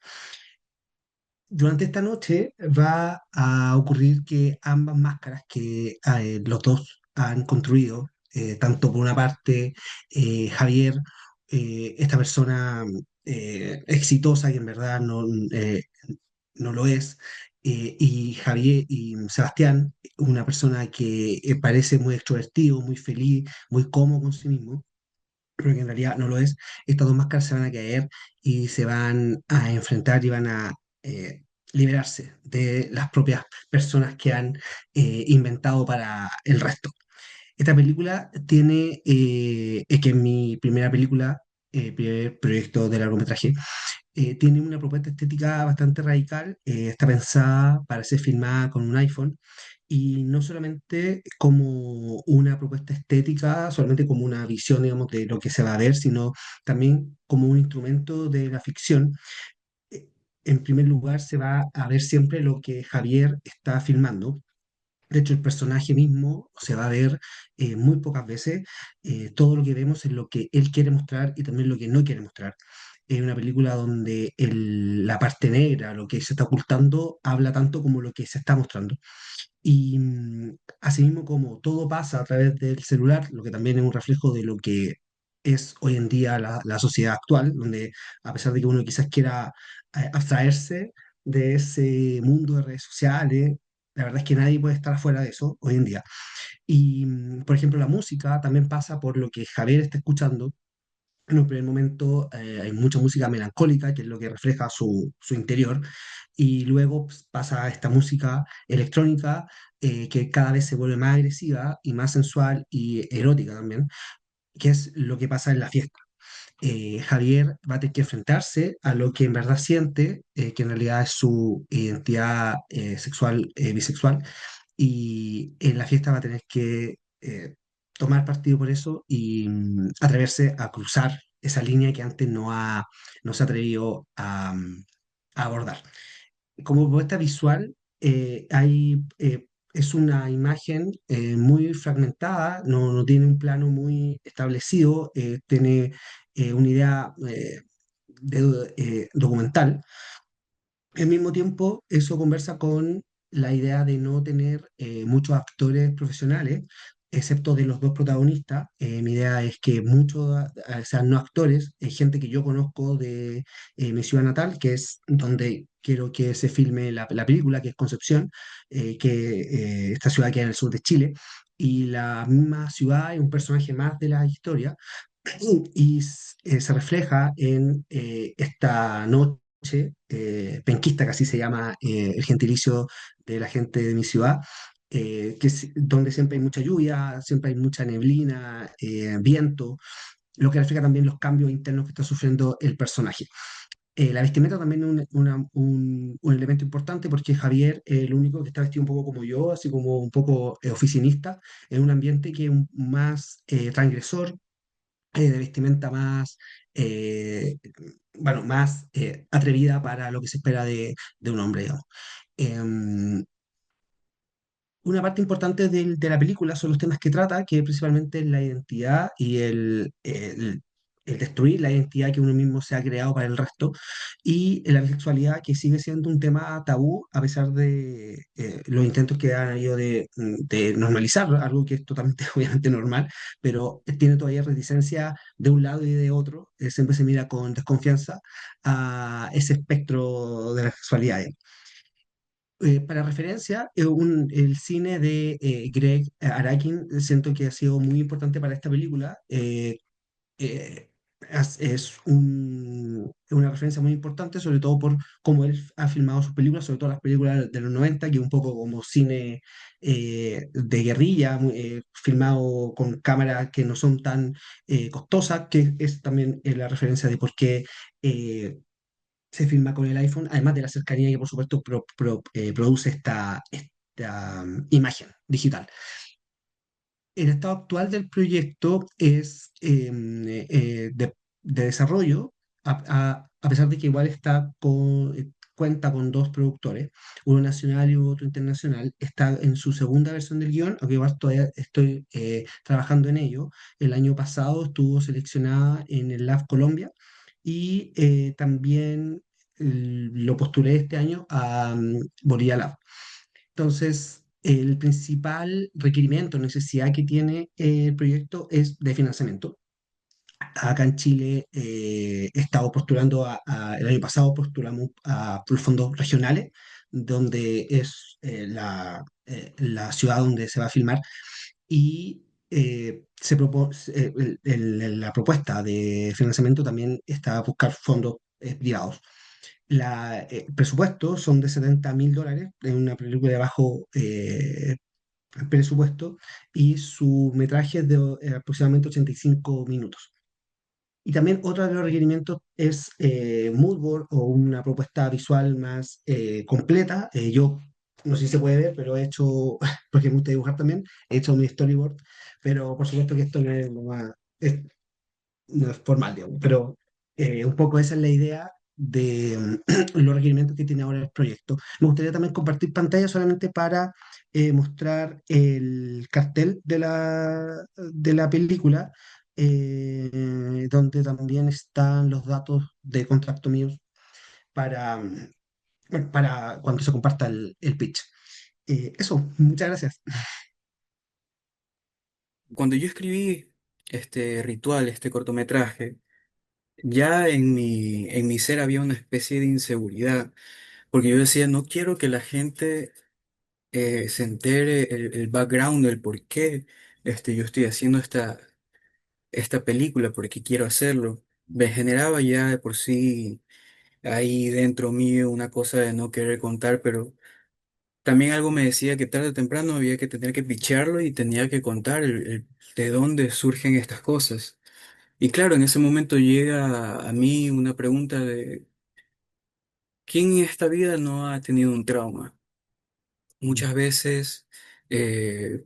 Durante esta noche va a ocurrir que ambas máscaras que los dos han construido, tanto por una parte Javier, esta persona exitosa que en verdad no lo es, y Javier y Sebastián, una persona que parece muy extrovertido, muy feliz, muy cómodo con sí mismo, pero que en realidad no lo es. Estas dos máscaras se van a caer y se van a enfrentar y van a liberarse de las propias personas que han inventado para el resto. Esta película tiene, es que es mi primera película, primer proyecto de largometraje, tiene una propuesta estética bastante radical, está pensada para ser filmada con un iPhone y no solamente como una propuesta estética, solamente como una visión, digamos, de lo que se va a ver, sino también como un instrumento de la ficción. Eh, En primer lugar, se va a ver siempre lo que Javier está filmando. De hecho, el personaje mismo se va a ver muy pocas veces. Todo lo que vemos es lo que él quiere mostrar y también lo que no quiere mostrar. Es una película donde la parte negra, lo que se está ocultando, habla tanto como lo que se está mostrando. Y asimismo, como todo pasa a través del celular, lo que también es un reflejo de lo que es hoy en día la sociedad actual, donde a pesar de que uno quizás quiera abstraerse de ese mundo de redes sociales, la verdad es que nadie puede estar afuera de eso hoy en día. Y, por ejemplo, la música también pasa por lo que Javier está escuchando. En un primer momento hay mucha música melancólica, que es lo que refleja su interior, y luego pues, pasa a esta música electrónica que cada vez se vuelve más agresiva y más sensual y erótica también, que es lo que pasa en la fiesta. Javier va a tener que enfrentarse a lo que en verdad siente, que en realidad es su identidad sexual, bisexual, y en la fiesta va a tener que tomar partido por eso y atreverse a cruzar esa línea que antes no se ha atrevido a abordar. Como propuesta visual, es una imagen muy fragmentada, no tiene un plano muy establecido, tiene una idea documental, Al mismo tiempo, eso conversa con la idea de no tener muchos actores profesionales, excepto de los dos protagonistas. Mi idea es que muchos, sean no actores, gente que yo conozco de mi ciudad natal, que es donde quiero que se filme la película, que es Concepción, esta ciudad que es en el sur de Chile, y la misma ciudad es un personaje más de la historia y se refleja en esta noche penquista, que así se llama el gentilicio de la gente de mi ciudad, donde siempre hay mucha lluvia, siempre hay mucha neblina, viento, lo que refleja también los cambios internos que está sufriendo el personaje. La vestimenta también es un elemento importante porque Javier es el único que está vestido un poco como yo, así como un poco oficinista, en un ambiente que es más transgresor, de vestimenta más, eh, bueno, más atrevida para lo que se espera de un hombre, digamos. Em, una parte importante de la película son los temas que trata, que principalmente es la identidad y el destruir la identidad que uno mismo se ha creado para el resto, y la bisexualidad, que sigue siendo un tema tabú a pesar de los intentos que han habido de normalizar algo que es totalmente obviamente normal, pero tiene todavía reticencia de un lado y de otro. Siempre se mira con desconfianza a ese espectro de la sexualidad. Para referencia, el cine de Greg Arakin siento que ha sido muy importante para esta película. Eh, es una referencia muy importante, sobre todo por cómo él ha filmado sus películas, sobre todo las películas de los 90, que es un poco como cine de guerrilla, filmado con cámaras que no son tan costosas, que es también la referencia de por qué se filma con el iPhone, además de la cercanía que por supuesto produce esta imagen digital. El estado actual del proyecto es de desarrollo, a pesar de que igual cuenta con dos productores, uno nacional y otro internacional. Está en su segunda versión del guión, aunque igual todavía estoy trabajando en ello. El año pasado estuvo seleccionada en el LAB Colombia, y también lo postulé este año a Bolivia Lab. Entonces, el principal requerimiento, necesidad que tiene el proyecto es de financiamiento. Acá en Chile he estado postulando, el año pasado postulamos a los fondos regionales, donde es la ciudad donde se va a filmar, y la propuesta de financiamiento también está a buscar fondos privados. El presupuesto son de $70.000, es una película de bajo presupuesto, y su metraje es de aproximadamente 85 minutos. Y también otro de los requerimientos es mood board, o una propuesta visual más completa. Yo no sé si se puede ver, pero he hecho, porque me gusta dibujar también, he hecho mi storyboard, pero por supuesto que esto no es lo más, no es formal, digamos, pero un poco esa es la idea de los requerimientos que tiene ahora el proyecto. Me gustaría también compartir pantalla solamente para mostrar el cartel de la película, donde también están los datos de contacto míos para, bueno, para cuando se comparta el pitch. Eso, muchas gracias. Cuando yo escribí este ritual, este cortometraje, ya en mi ser había una especie de inseguridad, porque yo decía, no quiero que la gente se entere el background, el por qué yo estoy haciendo esta película, por qué quiero hacerlo. Me generaba ya de por sí ahí dentro mío una cosa de no querer contar, pero también algo me decía que tarde o temprano había que tener que picharlo y tenía que contar de dónde surgen estas cosas. Y claro, en ese momento llega a mí una pregunta de ¿quién en esta vida no ha tenido un trauma? Muchas veces eh,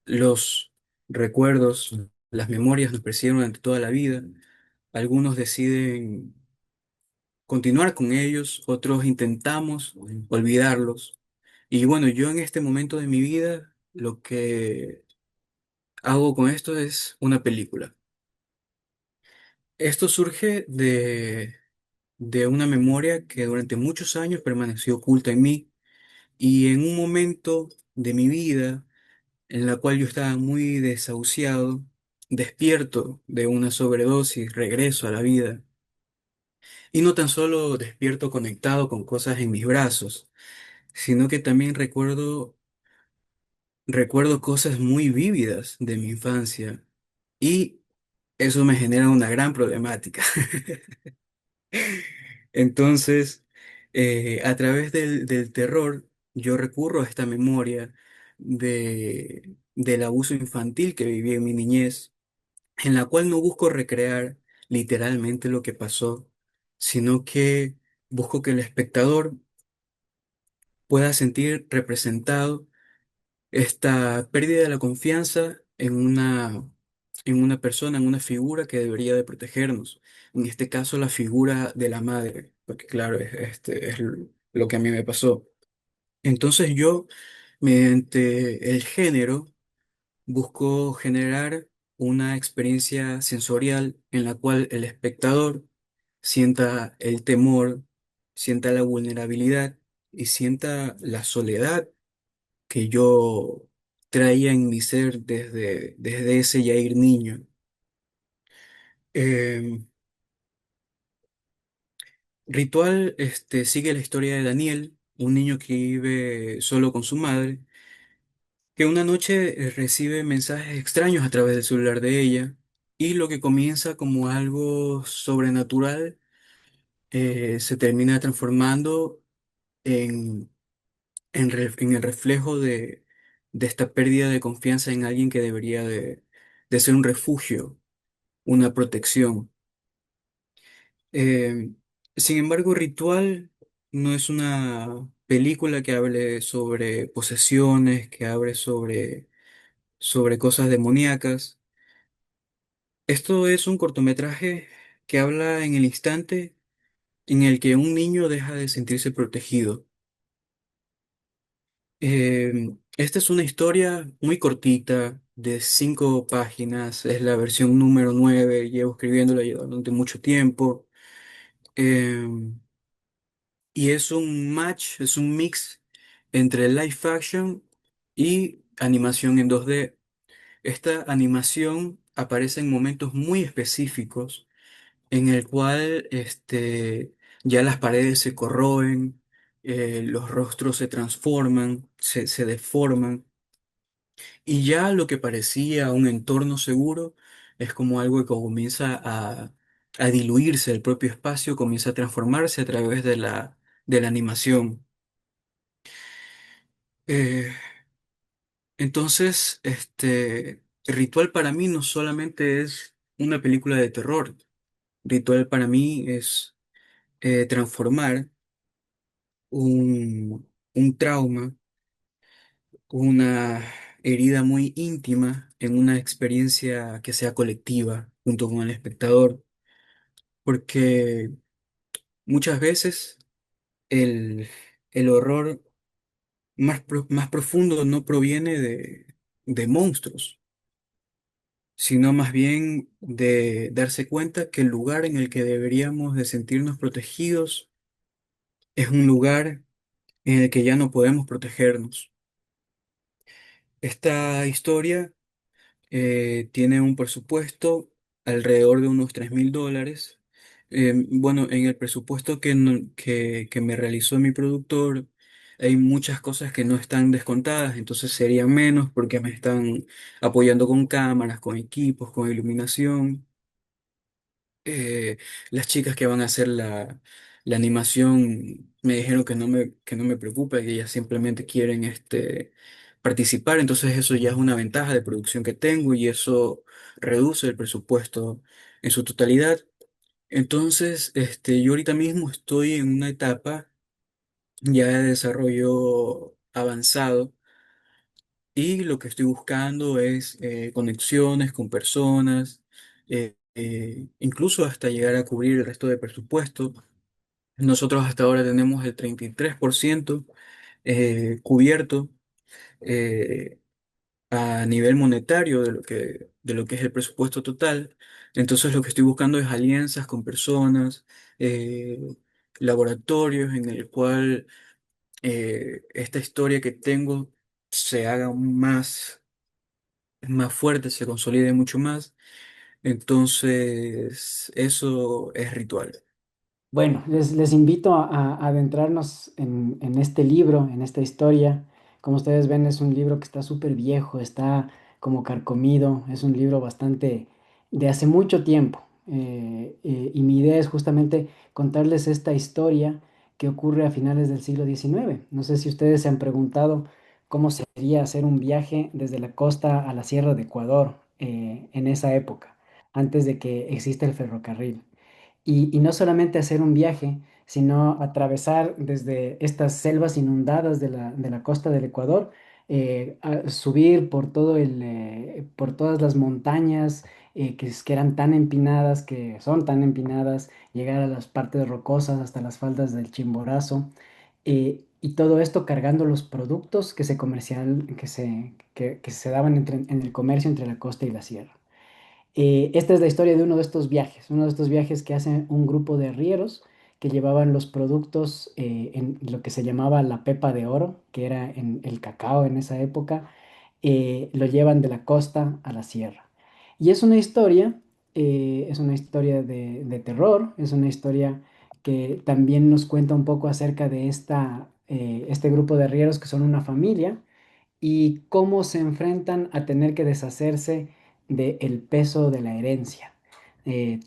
los recuerdos, las memorias nos persiguen durante toda la vida. Algunos deciden continuar con ellos, otros intentamos olvidarlos. Y bueno, yo en este momento de mi vida lo que hago con esto es una película. Esto surge de una memoria que durante muchos años permaneció oculta en mí y en un momento de mi vida en la cual yo estaba muy desahuciado, despierto de una sobredosis, regreso a la vida y no tan solo despierto conectado con cosas en mis brazos, sino que también recuerdo cosas muy vívidas de mi infancia y eso me genera una gran problemática. Entonces, a través del terror, yo recurro a esta memoria del abuso infantil que viví en mi niñez, en la cual no busco recrear literalmente lo que pasó, sino que busco que el espectador pueda sentir representado esta pérdida de la confianza en una persona, en una figura que debería de protegernos. En este caso, la figura de la madre, porque claro, es lo que a mí me pasó. Entonces yo, mediante el género, busco generar una experiencia sensorial en la cual el espectador sienta el temor, sienta la vulnerabilidad y sienta la soledad que yo traía en mi ser desde ese Yair niño. Eh, Ritual sigue la historia de Daniel, un niño que vive solo con su madre, que una noche recibe mensajes extraños a través del celular de ella, y lo que comienza como algo sobrenatural se termina transformando en, en el reflejo de esta pérdida de confianza en alguien que debería de ser un refugio, una protección. Eh, Sin embargo, Ritual no es una película que hable sobre posesiones, que hable sobre cosas demoníacas. Esto es un cortometraje que habla en el instante en el que un niño deja de sentirse protegido. Esta es una historia muy cortita, de 5 páginas, es la versión número 9. Llevo escribiéndola ya durante mucho tiempo. Em, y es un match, es un mix entre live action y animación en 2D. Esta animación aparece en momentos muy específicos en el cual ya las paredes se corroen, los rostros se transforman, se deforman, y ya lo que parecía un entorno seguro es como algo que comienza a diluirse, el propio espacio comienza a transformarse a través de la animación. Eh, entonces, Ritual para mí no solamente es una película de terror, Ritual para mí es transformar un trauma, una herida muy íntima en una experiencia que sea colectiva junto con el espectador, porque muchas veces el, el horror más profundo no proviene de monstruos, sino más bien de darse cuenta que el lugar en el que deberíamos de sentirnos protegidos es un lugar en el que ya no podemos protegernos. Esta historia tiene un presupuesto alrededor de unos $3.000. Bueno, en el presupuesto que me realizó mi productor, hay muchas cosas que no están descontadas, entonces serían menos porque me están apoyando con cámaras, con equipos, con iluminación. eh, las chicas que van a hacer la animación me dijeron que no me preocupe, que ellas simplemente quieren participar, entonces eso ya es una ventaja de producción que tengo y eso reduce el presupuesto en su totalidad. Entonces, yo ahorita mismo estoy en una etapa ya de desarrollo avanzado y lo que estoy buscando es conexiones con personas, incluso hasta llegar a cubrir el resto del presupuesto. Nosotros hasta ahora tenemos el 33% cubierto eh, a nivel monetario de lo que es el presupuesto total. Entonces lo que estoy buscando es alianzas con personas, eh, laboratorios en el cual esta historia que tengo se haga aún más fuerte, se consolide mucho más. Entonces, eso es ritual. Bueno, les invito a adentrarnos en este libro, en esta historia. Como ustedes ven, es un libro que está súper viejo, está como carcomido, es un libro bastante de hace mucho tiempo. Y mi idea es justamente contarles esta historia que ocurre a finales del siglo XIX. No sé si ustedes se han preguntado cómo sería hacer un viaje desde la costa a la sierra de Ecuador en esa época, antes de que exista el ferrocarril. Y no solamente hacer un viaje, sino atravesar desde estas selvas inundadas de la costa del Ecuador, subir por por todas las montañas que eran tan empinadas, que son tan empinadas, llegar a las partes rocosas hasta las faldas del Chimborazo, y todo esto cargando los productos que que se daban en el comercio entre la costa y la sierra. Esta es la historia de uno de estos viajes que hace un grupo de arrieros que llevaban los productos en lo que se llamaba la pepa de oro, que era en el cacao en esa época, lo llevan de la costa a la sierra. Y es una historia de terror, es una historia que también nos cuenta un poco acerca de este grupo de arrieros que son una familia y cómo se enfrentan a tener que deshacerse del peso de la herencia.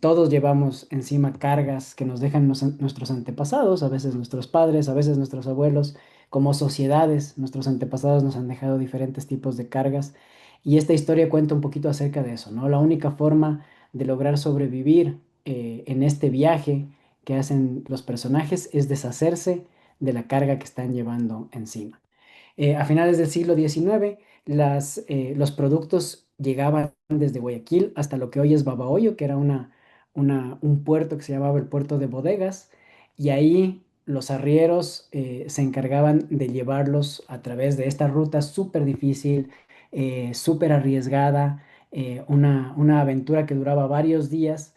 Todos llevamos encima cargas que nos dejan nuestros antepasados, a veces nuestros padres, a veces nuestros abuelos. Como sociedades, nuestros antepasados nos han dejado diferentes tipos de cargas y esta historia cuenta un poquito acerca de eso, ¿no? La única forma de lograr sobrevivir en este viaje que hacen los personajes es deshacerse de la carga que están llevando encima. A finales del siglo XIX, los productos llegaban desde Guayaquil hasta lo que hoy es Babahoyo, que era un puerto que se llamaba el puerto de bodegas, y ahí los arrieros se encargaban de llevarlos a través de esta ruta súper difícil, súper arriesgada, una aventura que duraba varios días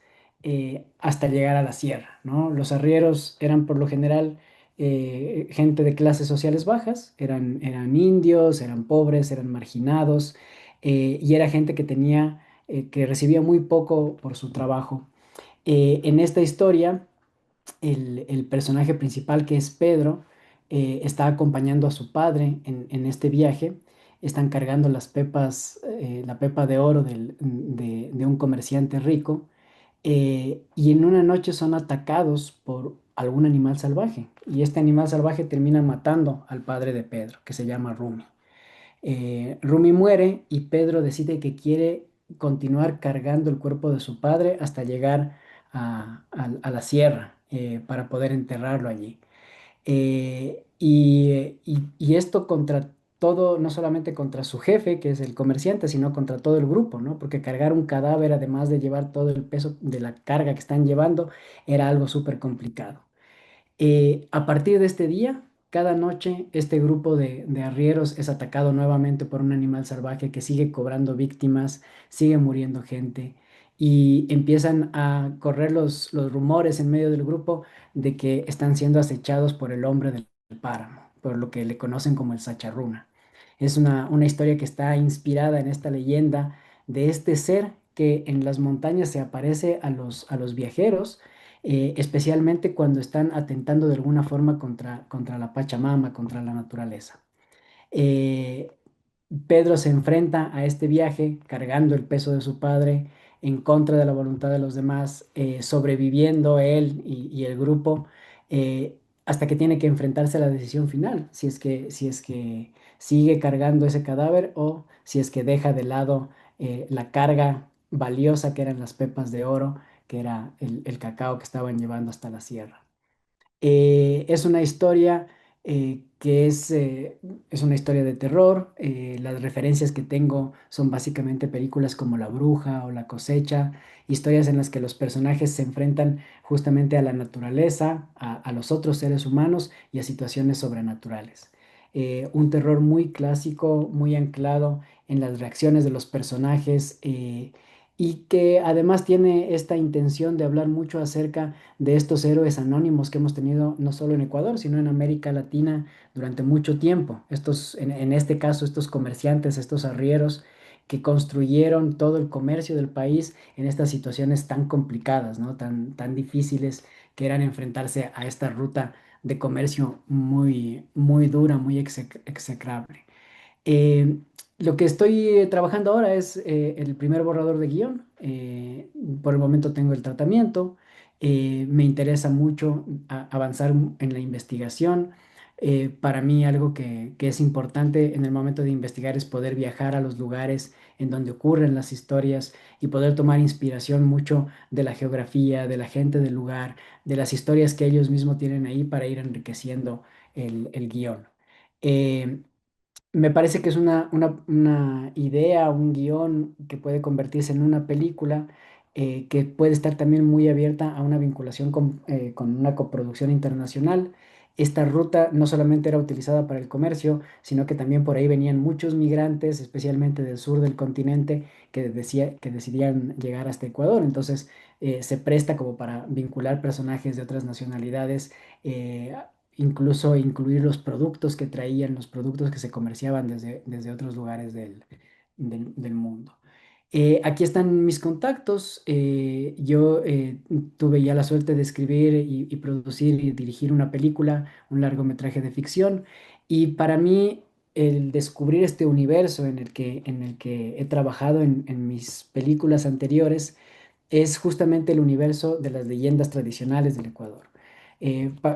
hasta llegar a la sierra, ¿no? Los arrieros eran por lo general gente de clases sociales bajas, eran indios, eran pobres, eran marginados, y era gente que recibía muy poco por su trabajo. En esta historia, el personaje principal, que es Pedro, está acompañando a su padre en este viaje. Están cargando la pepa de oro de un comerciante rico, y en una noche son atacados por algún animal salvaje. Y este animal salvaje termina matando al padre de Pedro, que se llama Rumi. Rumi muere y Pedro decide que quiere continuar cargando el cuerpo de su padre hasta llegar a la sierra para poder enterrarlo allí. Y esto contra todo, no solamente contra su jefe, que es el comerciante, sino contra todo el grupo, ¿no? Porque cargar un cadáver, además de llevar todo el peso de la carga que están llevando, era algo súper complicado. A partir de este día, cada noche este grupo de arrieros es atacado nuevamente por un animal salvaje que sigue cobrando víctimas, sigue muriendo gente y empiezan a correr los rumores en medio del grupo de que están siendo acechados por el hombre del páramo, por lo que le conocen como el Sacharruna. Es una historia que está inspirada en esta leyenda de este ser que en las montañas se aparece a los viajeros, especialmente cuando están atentando de alguna forma contra la Pachamama, contra la naturaleza. Eh, Pedro se enfrenta a este viaje cargando el peso de su padre en contra de la voluntad de los demás, sobreviviendo él y el grupo, hasta que tiene que enfrentarse a la decisión final, si es que sigue cargando ese cadáver o si es que deja de lado la carga valiosa que eran las pepas de oro, que era el cacao que estaban llevando hasta la sierra. Es una historia es una historia de terror. Las referencias que tengo son básicamente películas como La Bruja o La Cosecha, historias en las que los personajes se enfrentan justamente a la naturaleza, a los otros seres humanos y a situaciones sobrenaturales. Un terror muy clásico, muy anclado en las reacciones de los personajes, y que además tiene esta intención de hablar mucho acerca de estos héroes anónimos que hemos tenido no solo en Ecuador, sino en América Latina durante mucho tiempo. En este caso, estos comerciantes, estos arrieros que construyeron todo el comercio del país en estas situaciones tan complicadas, ¿no? Tan difíciles que eran enfrentarse a esta ruta de comercio muy dura, muy execrable. Eh, lo que estoy trabajando ahora es el primer borrador de guión. Por el momento tengo el tratamiento. Me interesa mucho avanzar en la investigación. Para mí algo que es importante en el momento de investigar es poder viajar a los lugares en donde ocurren las historias y poder tomar inspiración mucho de la geografía, de la gente del lugar, de las historias que ellos mismos tienen ahí para ir enriqueciendo el guión. Eh, Me parece que es una idea, un guión que puede convertirse en una película, que puede estar también muy abierta a una vinculación con una coproducción internacional. Esta ruta no solamente era utilizada para el comercio, sino que también por ahí venían muchos migrantes, especialmente del sur del continente, que decidían llegar hasta Ecuador. Entonces, se presta como para vincular personajes de otras nacionalidades, incluso incluir los productos que traían, los productos que se comerciaban desde otros lugares del mundo. Aquí están mis contactos. Yo tuve ya la suerte de escribir y producir y dirigir una película, un largometraje de ficción. Y para mí, el descubrir este universo en el que he trabajado en mis películas anteriores es justamente el universo de las leyendas tradicionales del Ecuador.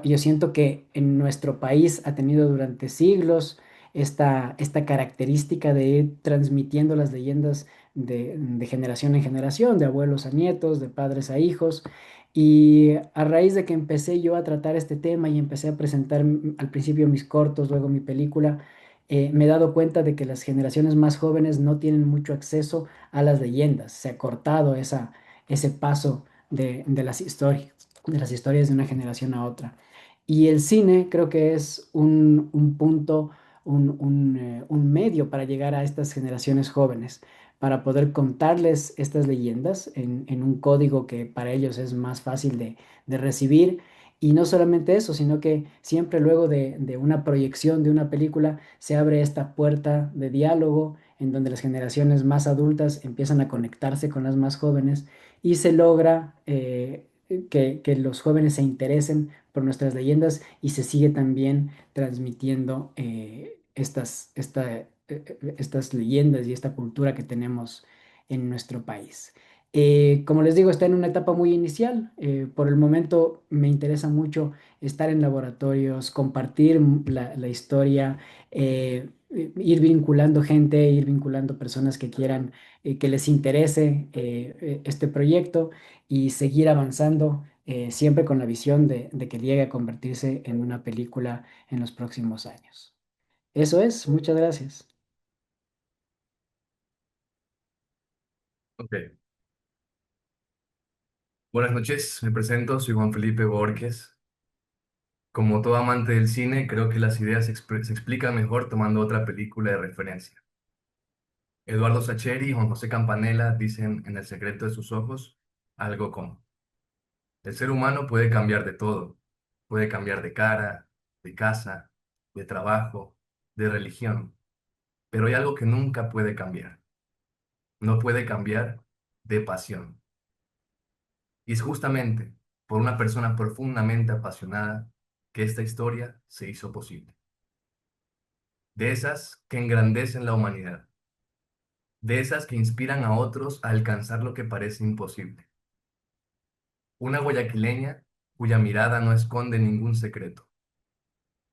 Yo siento que en nuestro país ha tenido durante siglos esta característica de ir transmitiendo las leyendas de generación en generación, de abuelos a nietos, de padres a hijos. Y a raíz de que empecé yo a tratar este tema y empecé a presentar al principio mis cortos, luego mi película, me he dado cuenta de que las generaciones más jóvenes no tienen mucho acceso a las leyendas. Se ha cortado ese paso de las historias de una generación a otra. Y el cine creo que es un punto, un medio para llegar a estas generaciones jóvenes, para poder contarles estas leyendas en un código que para ellos es más fácil de recibir. Y no solamente eso, sino que siempre luego de una proyección de una película se abre esta puerta de diálogo en donde las generaciones más adultas empiezan a conectarse con las más jóvenes y se logra que los jóvenes se interesen por nuestras leyendas y se sigue también transmitiendo estas leyendas y esta cultura que tenemos en nuestro país. Como les digo, está en una etapa muy inicial. Por el momento me interesa mucho estar en laboratorios, compartir la historia, ir vinculando gente, ir vinculando personas que quieran, que les interese este proyecto y seguir avanzando, siempre con la visión de que llegue a convertirse en una película en los próximos años. Eso es, muchas gracias. Ok. Buenas noches, me presento, soy Juan Felipe Borges. Como todo amante del cine, creo que las ideas se explican mejor tomando otra película de referencia. Eduardo Sacheri y Juan José Campanella dicen en El secreto de sus ojos algo como: el ser humano puede cambiar de todo, puede cambiar de cara, de casa, de trabajo, de religión, pero hay algo que nunca puede cambiar. No puede cambiar de pasión. Y es justamente por una persona profundamente apasionada que esta historia se hizo posible. De esas que engrandecen la humanidad, de esas que inspiran a otros a alcanzar lo que parece imposible. Una guayaquileña cuya mirada no esconde ningún secreto,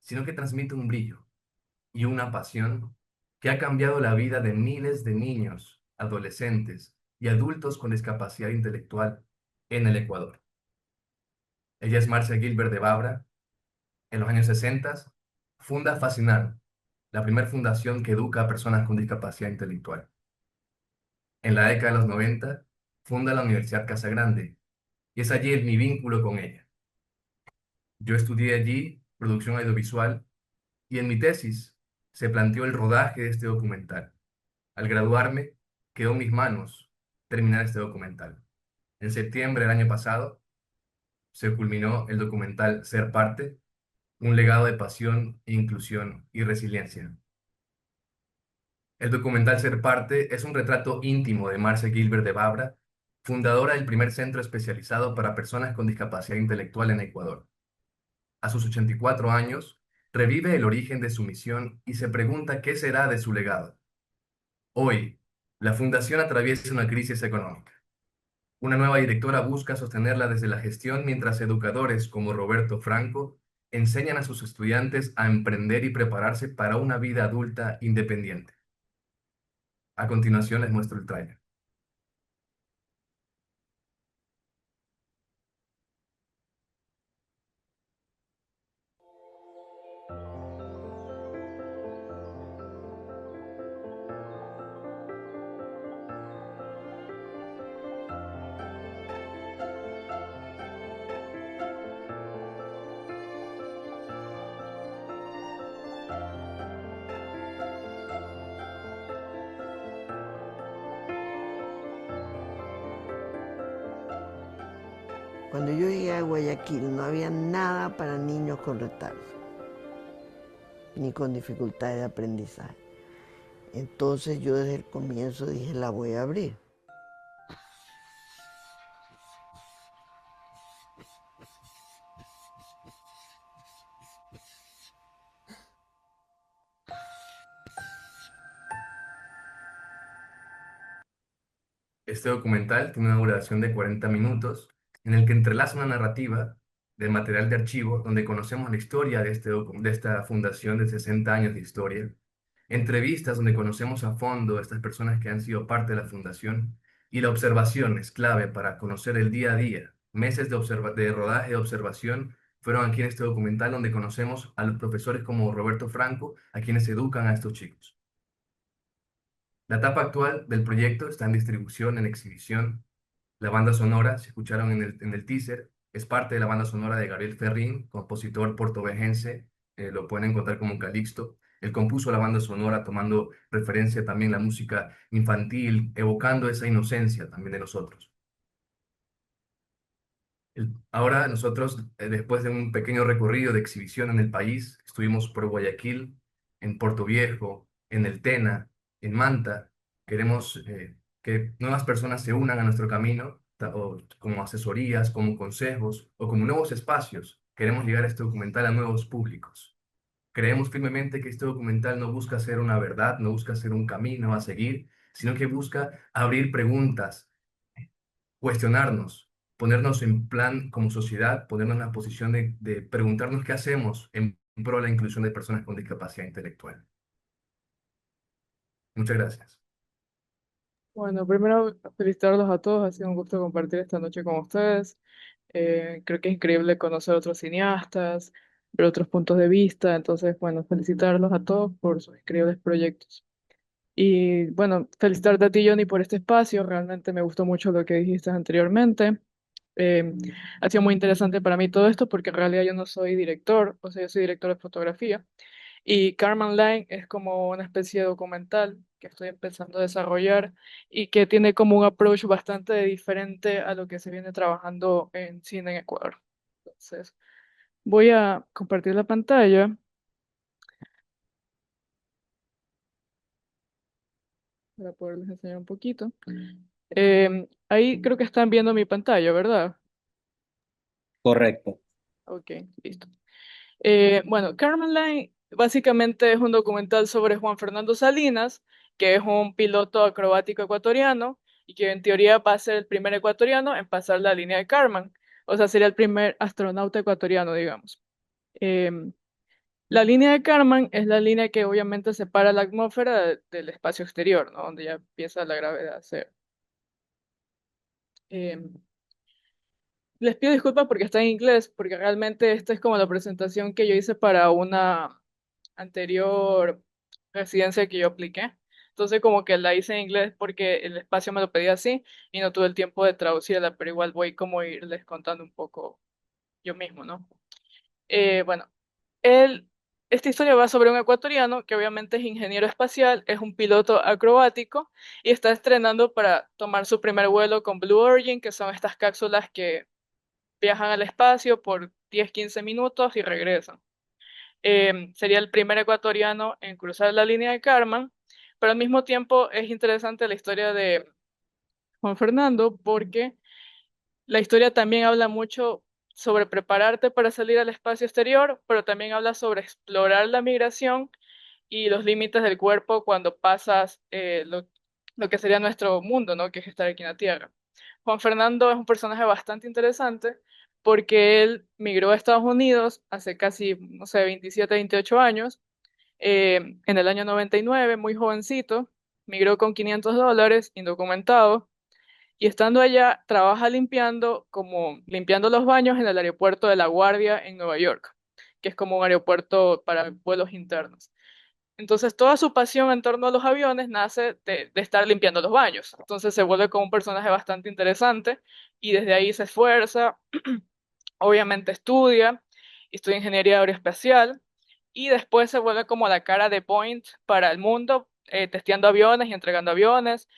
sino que transmite un brillo y una pasión que ha cambiado la vida de miles de niños, adolescentes y adultos con discapacidad intelectual en el Ecuador. Ella es Marcia Gilbert de Babra. En los años 60 funda Fascinar, la primera fundación que educa a personas con discapacidad intelectual. En la década de los 90 funda la Universidad Casa Grande y es allí mi vínculo con ella. Yo estudié allí producción audiovisual y en mi tesis se planteó el rodaje de este documental. Al graduarme, quedó en mis manos terminar este documental. En septiembre del año pasado se culminó el documental Ser Parte, un legado de pasión, inclusión y resiliencia. El documental Ser Parte es un retrato íntimo de Marce Gilbert de Babra, fundadora del primer centro especializado para personas con discapacidad intelectual en Ecuador. A sus 84 años, revive el origen de su misión y se pregunta qué será de su legado. Hoy, la fundación atraviesa una crisis económica. Una nueva directora busca sostenerla desde la gestión mientras educadores como Roberto Franco enseñan a sus estudiantes a emprender y prepararse para una vida adulta independiente. A continuación les muestro el tráiler. Cuando yo llegué a Guayaquil no había nada para niños con retardo, ni con dificultades de aprendizaje. Entonces yo desde el comienzo dije, la voy a abrir. Este documental tiene una duración de 40 minutos en el que entrelaza una narrativa del material de archivo donde conocemos la historia de esta fundación de 60 años de historia, entrevistas donde conocemos a fondo a estas personas que han sido parte de la fundación y la observación es clave para conocer el día a día. Meses de rodaje de observación fueron aquí en este documental donde conocemos a los profesores como Roberto Franco, a quienes educan a estos chicos. La etapa actual del proyecto está en distribución, en exhibición. La banda sonora, se escucharon en el teaser, es parte de la banda sonora de Gabriel Ferrín, compositor portovejense, lo pueden encontrar como Calixto. Él compuso la banda sonora tomando referencia también a la música infantil, evocando esa inocencia también de nosotros. Ahora nosotros, después de un pequeño recorrido de exhibición en el país, estuvimos por Guayaquil, en Puerto Viejo, en El Tena, en Manta. Queremos que nuevas personas se unan a nuestro camino, o como asesorías, como consejos o como nuevos espacios. Queremos llegar a este documental a nuevos públicos. Creemos firmemente que este documental no busca ser una verdad, no busca ser un camino a seguir, sino que busca abrir preguntas, cuestionarnos, ponernos en plan como sociedad, ponernos en la posición de preguntarnos qué hacemos en pro de la inclusión de personas con discapacidad intelectual. Muchas gracias. Bueno, primero felicitarlos a todos, ha sido un gusto compartir esta noche con ustedes. Creo que es increíble conocer otros cineastas, ver otros puntos de vista, entonces, bueno, felicitarlos a todos por sus increíbles proyectos. Y bueno, felicitarte a ti, Johnny, por este espacio, realmente me gustó mucho lo que dijiste anteriormente. Eh, Ha sido muy interesante para mí todo esto porque en realidad yo no soy director, o sea, yo soy director de fotografía. Y Carmen Line es como una especie de documental que estoy empezando a desarrollar y que tiene como un approach bastante diferente a lo que se viene trabajando en cine en Ecuador. Entonces, voy a compartir la pantalla para poderles enseñar un poquito. Ahí creo que están viendo mi pantalla, ¿verdad? Correcto. Ok, listo. Bueno, Carmen Line básicamente es un documental sobre Juan Fernando Salinas, que es un piloto acrobático ecuatoriano y que en teoría va a ser el primer ecuatoriano en pasar la línea de Kármán. O sea, sería el primer astronauta ecuatoriano, digamos. Em, la línea de Kármán es la línea que obviamente separa la atmósfera del espacio exterior, ¿no? Donde ya empieza la gravedad cero. Em, Les pido disculpas porque está en inglés, porque realmente esta es como la presentación que yo hice para una anterior residencia que yo apliqué. Entonces como que la hice en inglés porque el espacio me lo pedía así y no tuve el tiempo de traducirla, pero igual voy como a irles contando un poco yo mismo, ¿no? Bueno, él esta historia va sobre un ecuatoriano que obviamente es ingeniero espacial, es un piloto acrobático y está estrenando para tomar su primer vuelo con Blue Origin, que son estas cápsulas que viajan al espacio por 10-15 minutos y regresan. Sería el primer ecuatoriano en cruzar la línea de Kármán, pero al mismo tiempo es interesante la historia de Juan Fernando porque la historia también habla mucho sobre prepararte para salir al espacio exterior, pero también habla sobre explorar la migración y los límites del cuerpo cuando pasas lo que sería nuestro mundo, ¿no? Que es estar aquí en la Tierra. Juan Fernando es un personaje bastante interesante porque él migró a Estados Unidos hace casi, no sé, 27, 28 años, en el año 99, muy jovencito, migró con $500, indocumentado, y estando allá trabaja limpiando los baños en el aeropuerto de La Guardia en Nueva York, que es como un aeropuerto para vuelos internos. Entonces, toda su pasión en torno a los aviones nace de estar limpiando los baños. Entonces, se vuelve como un personaje bastante interesante y desde ahí se esfuerza, obviamente estudia ingeniería aeroespacial y después se vuelve como la cara de Point para el mundo, testeando aviones y entregando aviones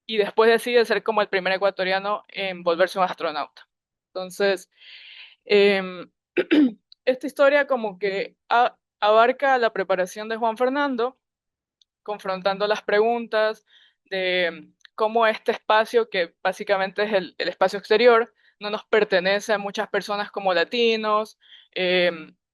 y después decide ser como el primer ecuatoriano en volverse un astronauta. Entonces, em, esta historia como que abarca la preparación de Juan Fernando confrontando las preguntas de cómo este espacio, que básicamente es el espacio exterior, no nos pertenece a muchas personas como latinos. eh,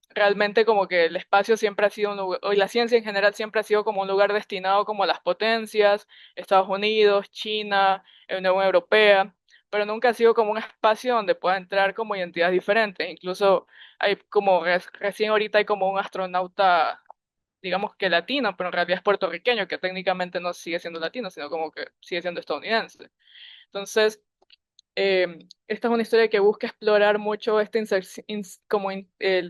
Realmente como que el espacio siempre ha sido un lugar, o la ciencia en general siempre ha sido como un lugar destinado como a las potencias, Estados Unidos, China, Unión Europea, pero nunca ha sido como un espacio donde pueda entrar como identidades diferentes. Incluso hay como, recién ahorita hay como un astronauta digamos que latino, pero en realidad es puertorriqueño, que técnicamente no sigue siendo latino, sino como que sigue siendo estadounidense. Entonces, esta es una historia que busca explorar mucho el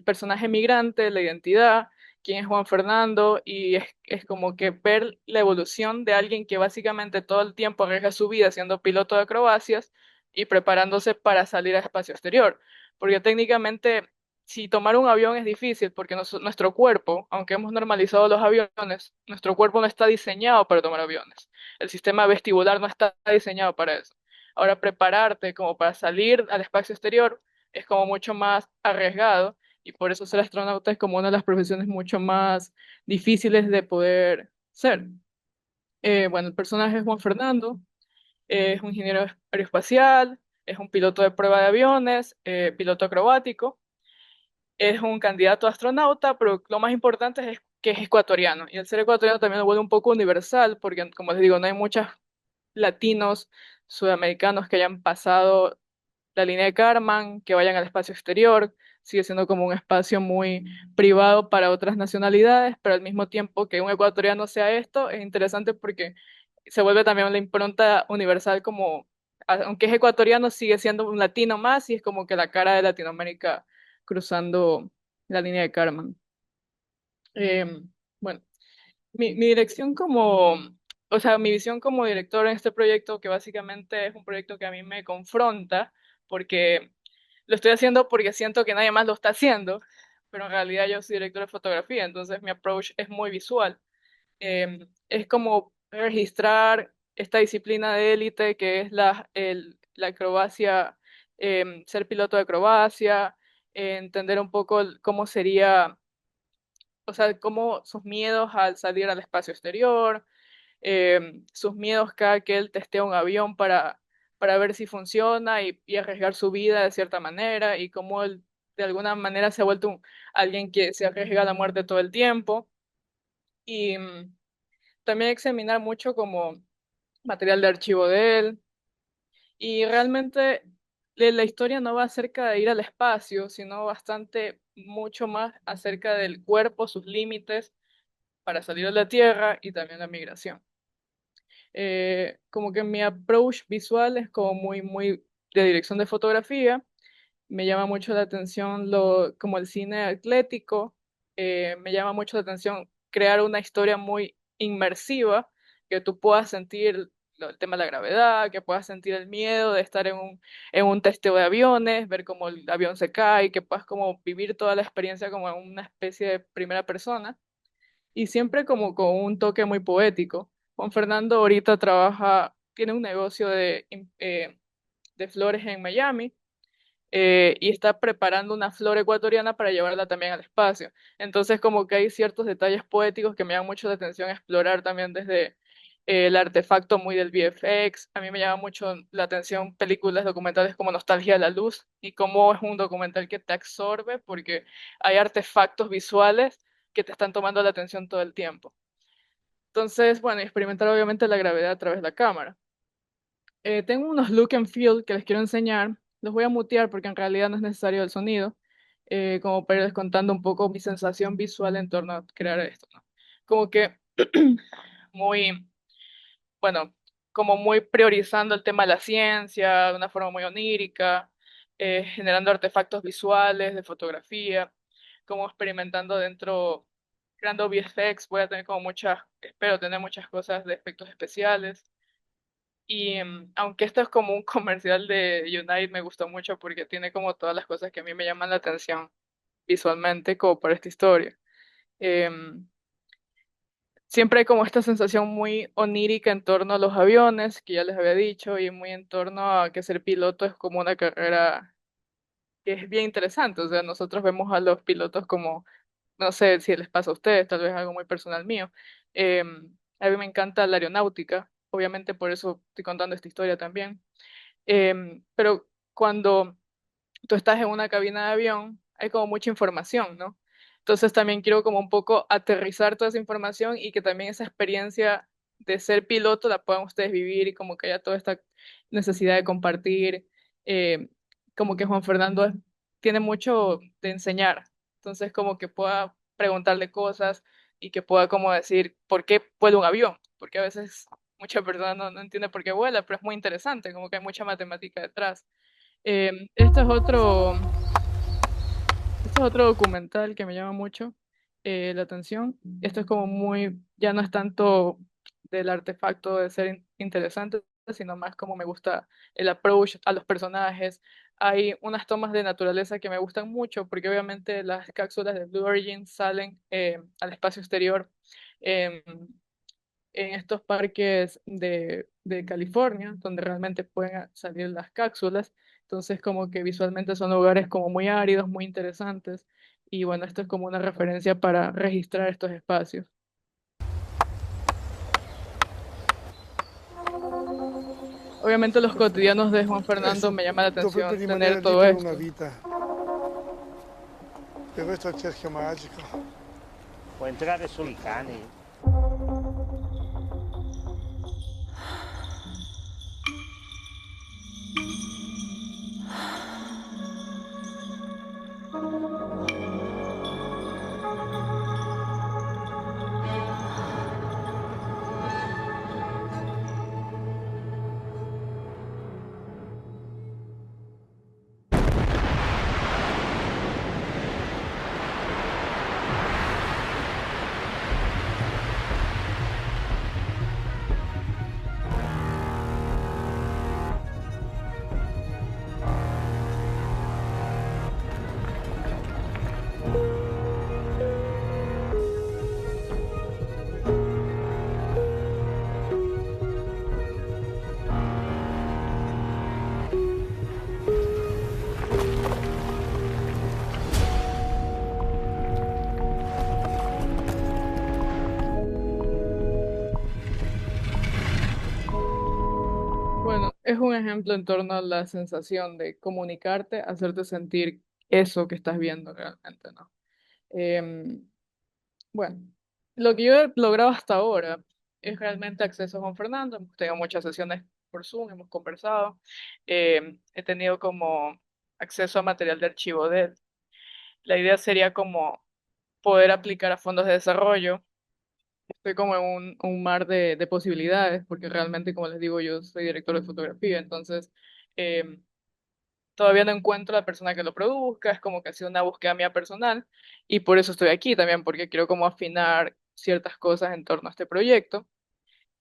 personaje migrante, la identidad, quién es Juan Fernando, y es como que ver la evolución de alguien que básicamente todo el tiempo arriesga su vida siendo piloto de acrobacias y preparándose para salir al espacio exterior. Porque técnicamente, si tomar un avión es difícil, porque nuestro cuerpo, aunque hemos normalizado los aviones, nuestro cuerpo no está diseñado para tomar aviones. El sistema vestibular no está diseñado para eso. Ahora, prepararte como para salir al espacio exterior es como mucho más arriesgado y por eso ser astronauta es como una de las profesiones mucho más difíciles de poder ser. Bueno, el personaje es Juan Fernando, es un ingeniero aeroespacial, es un piloto de prueba de aviones, piloto acrobático, es un candidato a astronauta, pero lo más importante es que es ecuatoriano y el ser ecuatoriano también lo vuelve un poco universal porque, como les digo, no hay muchos latinos, sudamericanos que hayan pasado la línea de Kármán, que vayan al espacio exterior, sigue siendo como un espacio muy privado para otras nacionalidades, pero al mismo tiempo que un ecuatoriano sea esto, es interesante porque se vuelve también la impronta universal como, aunque es ecuatoriano, sigue siendo un latino más y es como que la cara de Latinoamérica cruzando la línea de Kármán. Bueno, mi dirección o sea, mi visión como director en este proyecto, que básicamente es un proyecto que a mí me confronta, porque lo estoy haciendo porque siento que nadie más lo está haciendo, pero en realidad yo soy director de fotografía, entonces mi approach es muy visual. Es como registrar esta disciplina de élite que es la acrobacia, ser piloto de acrobacia, entender un poco cómo sería, o sea, cómo sus miedos al salir al espacio exterior, sus miedos cada que él testea un avión para ver si funciona y arriesgar su vida de cierta manera y cómo él de alguna manera se ha vuelto alguien que se arriesga a la muerte todo el tiempo. Y también examinar mucho como material de archivo de él. Y realmente la historia no va acerca de ir al espacio, sino bastante, mucho más acerca del cuerpo, sus límites para salir de la Tierra y también la migración. Como que mi approach visual es como muy de dirección de fotografía. Me llama mucho la atención como el cine atlético. Me llama mucho la atención crear una historia muy inmersiva, que tú puedas sentir el tema de la gravedad, que puedas sentir el miedo de estar en un testeo de aviones, ver cómo el avión se cae, que puedas como vivir toda la experiencia como en una especie de primera persona y siempre como con un toque muy poético. Juan Fernando ahorita tiene un negocio de flores en Miami y está preparando una flor ecuatoriana para llevarla también al espacio. Entonces, como que hay ciertos detalles poéticos que me llaman mucho la atención explorar también desde el artefacto muy del VFX. A mí me llama mucho la atención películas documentales como Nostalgia de la Luz y cómo es un documental que te absorbe porque hay artefactos visuales que te están tomando la atención todo el tiempo. Entonces, bueno, experimentar obviamente la gravedad a través de la cámara. Tengo unos look and feel que les quiero enseñar. Los voy a mutear porque en realidad no es necesario el sonido, como para irles contando un poco mi sensación visual en torno a crear esto, ¿no? Como que muy, bueno, como muy priorizando el tema de la ciencia de una forma muy onírica, generando artefactos visuales de fotografía, como experimentando dentro, creando VFX, voy a tener como espero tener muchas cosas de efectos especiales. Y aunque esto es como un comercial de Unite, me gustó mucho porque tiene como todas las cosas que a mí me llaman la atención visualmente, como para esta historia. Em, Siempre hay como esta sensación muy onírica en torno a los aviones, que ya les había dicho, y muy en torno a que ser piloto es como una carrera que es bien interesante. O sea, nosotros vemos a los pilotos como, no sé si les pasa a ustedes, tal vez algo muy personal mío. A mí me encanta la aeronáutica, obviamente por eso estoy contando esta historia también. Pero cuando tú estás en una cabina de avión, hay como mucha información, ¿no? Entonces también quiero como un poco aterrizar toda esa información y que también esa experiencia de ser piloto la puedan ustedes vivir y como que haya toda esta necesidad de compartir, eh, como que Juan Fernando tiene mucho de enseñar, entonces como que pueda preguntarle cosas y que pueda como decir por qué vuela un avión, porque a veces mucha personas no entiende por qué vuela, pero es muy interesante, como que hay mucha matemática detrás. Eh, este es otro, este es otro documental que me llama mucho la atención. Esto es como muy, ya no es tanto del artefacto de ser interesante, sino más como me gusta el approach a los personajes. Hay unas tomas de naturaleza que me gustan mucho porque obviamente las cápsulas de Blue Origin salen al espacio exterior em, en estos parques de California, donde realmente pueden salir las cápsulas. Entonces, como que visualmente son lugares como muy áridos, muy interesantes. Y bueno, esto es como una referencia para registrar estos espacios. Obviamente los cotidianos de Juan Fernando me llama la Dopo per atención rimanere tener lì todo per una esto. vita. E questo è il cerchio magico. Può entrare solo i cani. Bueno, es un ejemplo en torno a la sensación de comunicarte, hacerte sentir eso que estás viendo realmente, ¿no? Em, Bueno, lo que yo he logrado hasta ahora es realmente acceso a Juan Fernando. Hemos tenido muchas sesiones por Zoom, hemos conversado. He tenido como acceso a material de archivo de él. La idea sería como poder aplicar a fondos de desarrollo. Estoy como en un mar de posibilidades, porque realmente, como les digo, yo soy director de fotografía, entonces em, todavía no encuentro la persona que lo produzca, es como que ha sido una búsqueda mía personal y por eso estoy aquí también, porque quiero como afinar ciertas cosas en torno a este proyecto.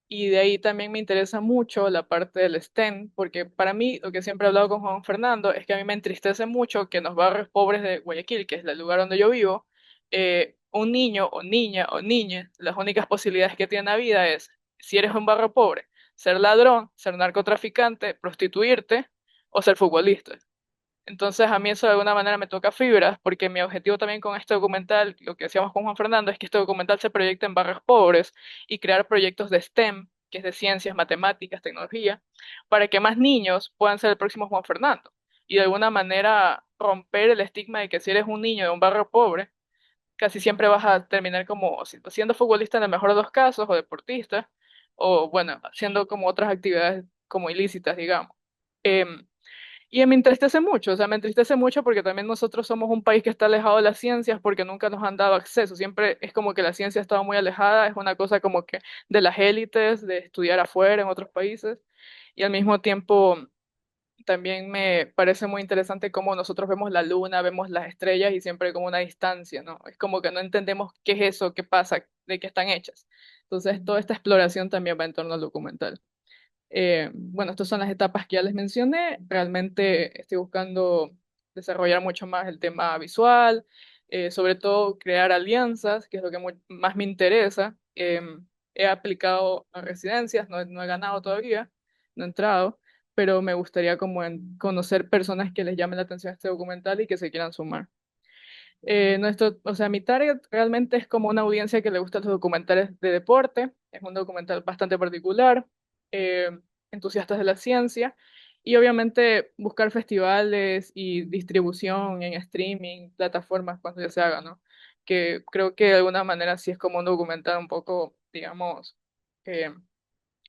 Y de ahí también me interesa mucho la parte del STEM, porque para mí, lo que siempre he hablado con Juan Fernando, es que a mí me entristece mucho que en los barrios pobres de Guayaquil, que es el lugar donde yo vivo, un niño o niña, las únicas posibilidades que tiene en la vida es, si eres un barrio pobre, ser ladrón, ser narcotraficante, prostituirte o ser futbolista. Entonces a mí eso de alguna manera me toca fibras, porque mi objetivo también con este documental, lo que decíamos con Juan Fernando, es que este documental se proyecte en barrios pobres y crear proyectos de STEM, que es de ciencias, matemáticas, tecnología, para que más niños puedan ser el próximo Juan Fernando. Y de alguna manera romper el estigma de que si eres un niño de un barrio pobre, casi siempre vas a terminar como siendo futbolista en el mejor de los casos, o deportista, o bueno, haciendo como otras actividades como ilícitas, digamos. Em, y me entristece mucho, o sea, me entristece mucho porque también nosotros somos un país que está alejado de las ciencias porque nunca nos han dado acceso. Siempre es como que la ciencia ha estado muy alejada, es una cosa como que de las élites, de estudiar afuera en otros países. Y al mismo tiempo también me parece muy interesante cómo nosotros vemos la luna, vemos las estrellas y siempre hay como una distancia, ¿no? Es como que no entendemos qué es eso, qué pasa, de qué están hechas. Entonces, toda esta exploración también va en torno al documental. Bueno, estas son las etapas que ya les mencioné. Realmente estoy buscando desarrollar mucho más el tema visual, sobre todo crear alianzas, que es lo que más me interesa. He aplicado a residencias, no he ganado todavía, no he entrado, pero me gustaría como conocer personas que les llame la atención este documental y que se quieran sumar. O sea, mi target realmente es como una audiencia que le gustan los documentales de deporte. Es un documental bastante particular, eh, entusiastas de la ciencia y obviamente buscar festivales y distribución en streaming, plataformas cuando ya se haga, ¿no? Que creo que de alguna manera sí es como un documental un poco, digamos, eh,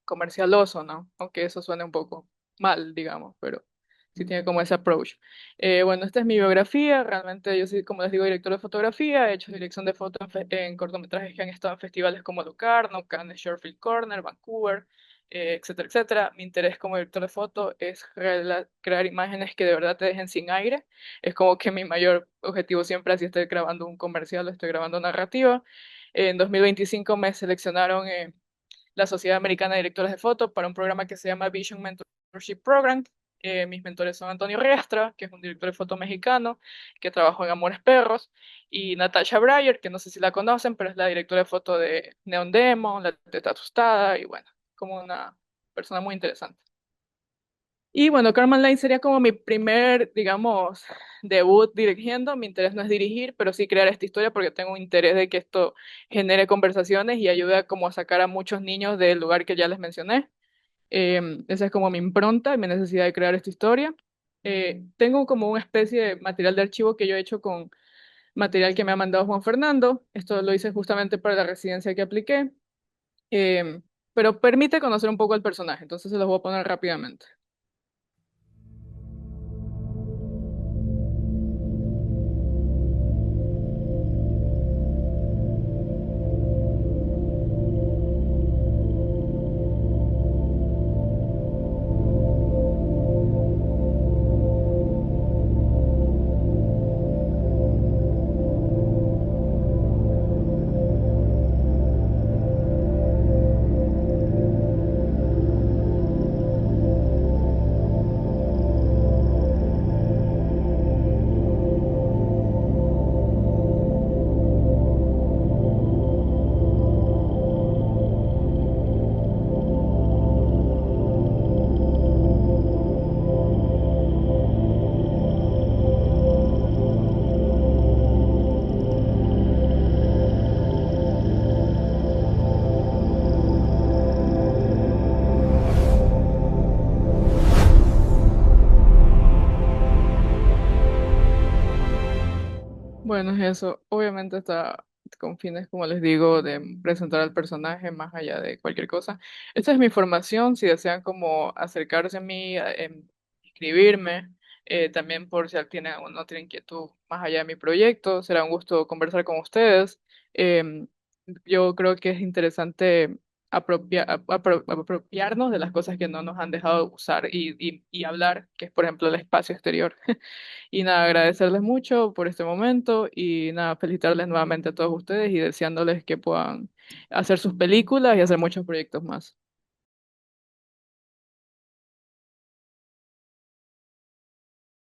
comercialoso, ¿no? Aunque eso suene un poco mal, digamos, pero sí tiene como ese approach. Bueno, esta es mi biografía. Realmente yo soy, como les digo, director de fotografía. He hecho dirección de foto en cortometrajes que han estado en festivales como Locarno, Cannes Short Film Corner, Vancouver, etcétera, etcétera. Mi interés como director de foto es crear imágenes que de verdad te dejen sin aire. Es como que mi mayor objetivo siempre, así estoy grabando un comercial o estoy grabando narrativa. En 2025 me seleccionaron la Sociedad Americana de Directores de Foto para un programa que se llama Vision Mentorship Program. Mis mentores son Antonio Riestra, que es un director de foto mexicano, que trabajó en Amores Perros, y Natasha Breyer, que no sé si la conocen, pero es la directora de foto de Neon Demon, La Teta Asustada, y bueno, como una persona muy interesante. Y bueno, Carmen Lane sería como mi primer, digamos, debut dirigiendo. Mi interés no es dirigir, pero sí crear esta historia porque tengo un interés de que esto genere conversaciones y ayude a como a sacar a muchos niños del lugar que ya les mencioné. Esa es como mi impronta y mi necesidad de crear esta historia. Tengo como una especie de material de archivo que yo he hecho con material que me ha mandado Juan Fernando. Esto lo hice justamente para la residencia que apliqué, em, pero permite conocer un poco el personaje, entonces se los voy a poner rápidamente. Bueno, es eso. Obviamente está con fines, como les digo, de presentar al personaje más allá de cualquier cosa. Esta es mi formación, si desean como acercarse a mí, escribirme, también por si tienen o no tienen inquietud más allá de mi proyecto, será un gusto conversar con ustedes. Em, yo creo que es interesante apropiarnos de las cosas que no nos han dejado usar y hablar, que es por ejemplo el espacio exterior. Y nada, agradecerles mucho por este momento y nada, felicitarles nuevamente a todos ustedes y deseándoles que puedan hacer sus películas y hacer muchos proyectos más.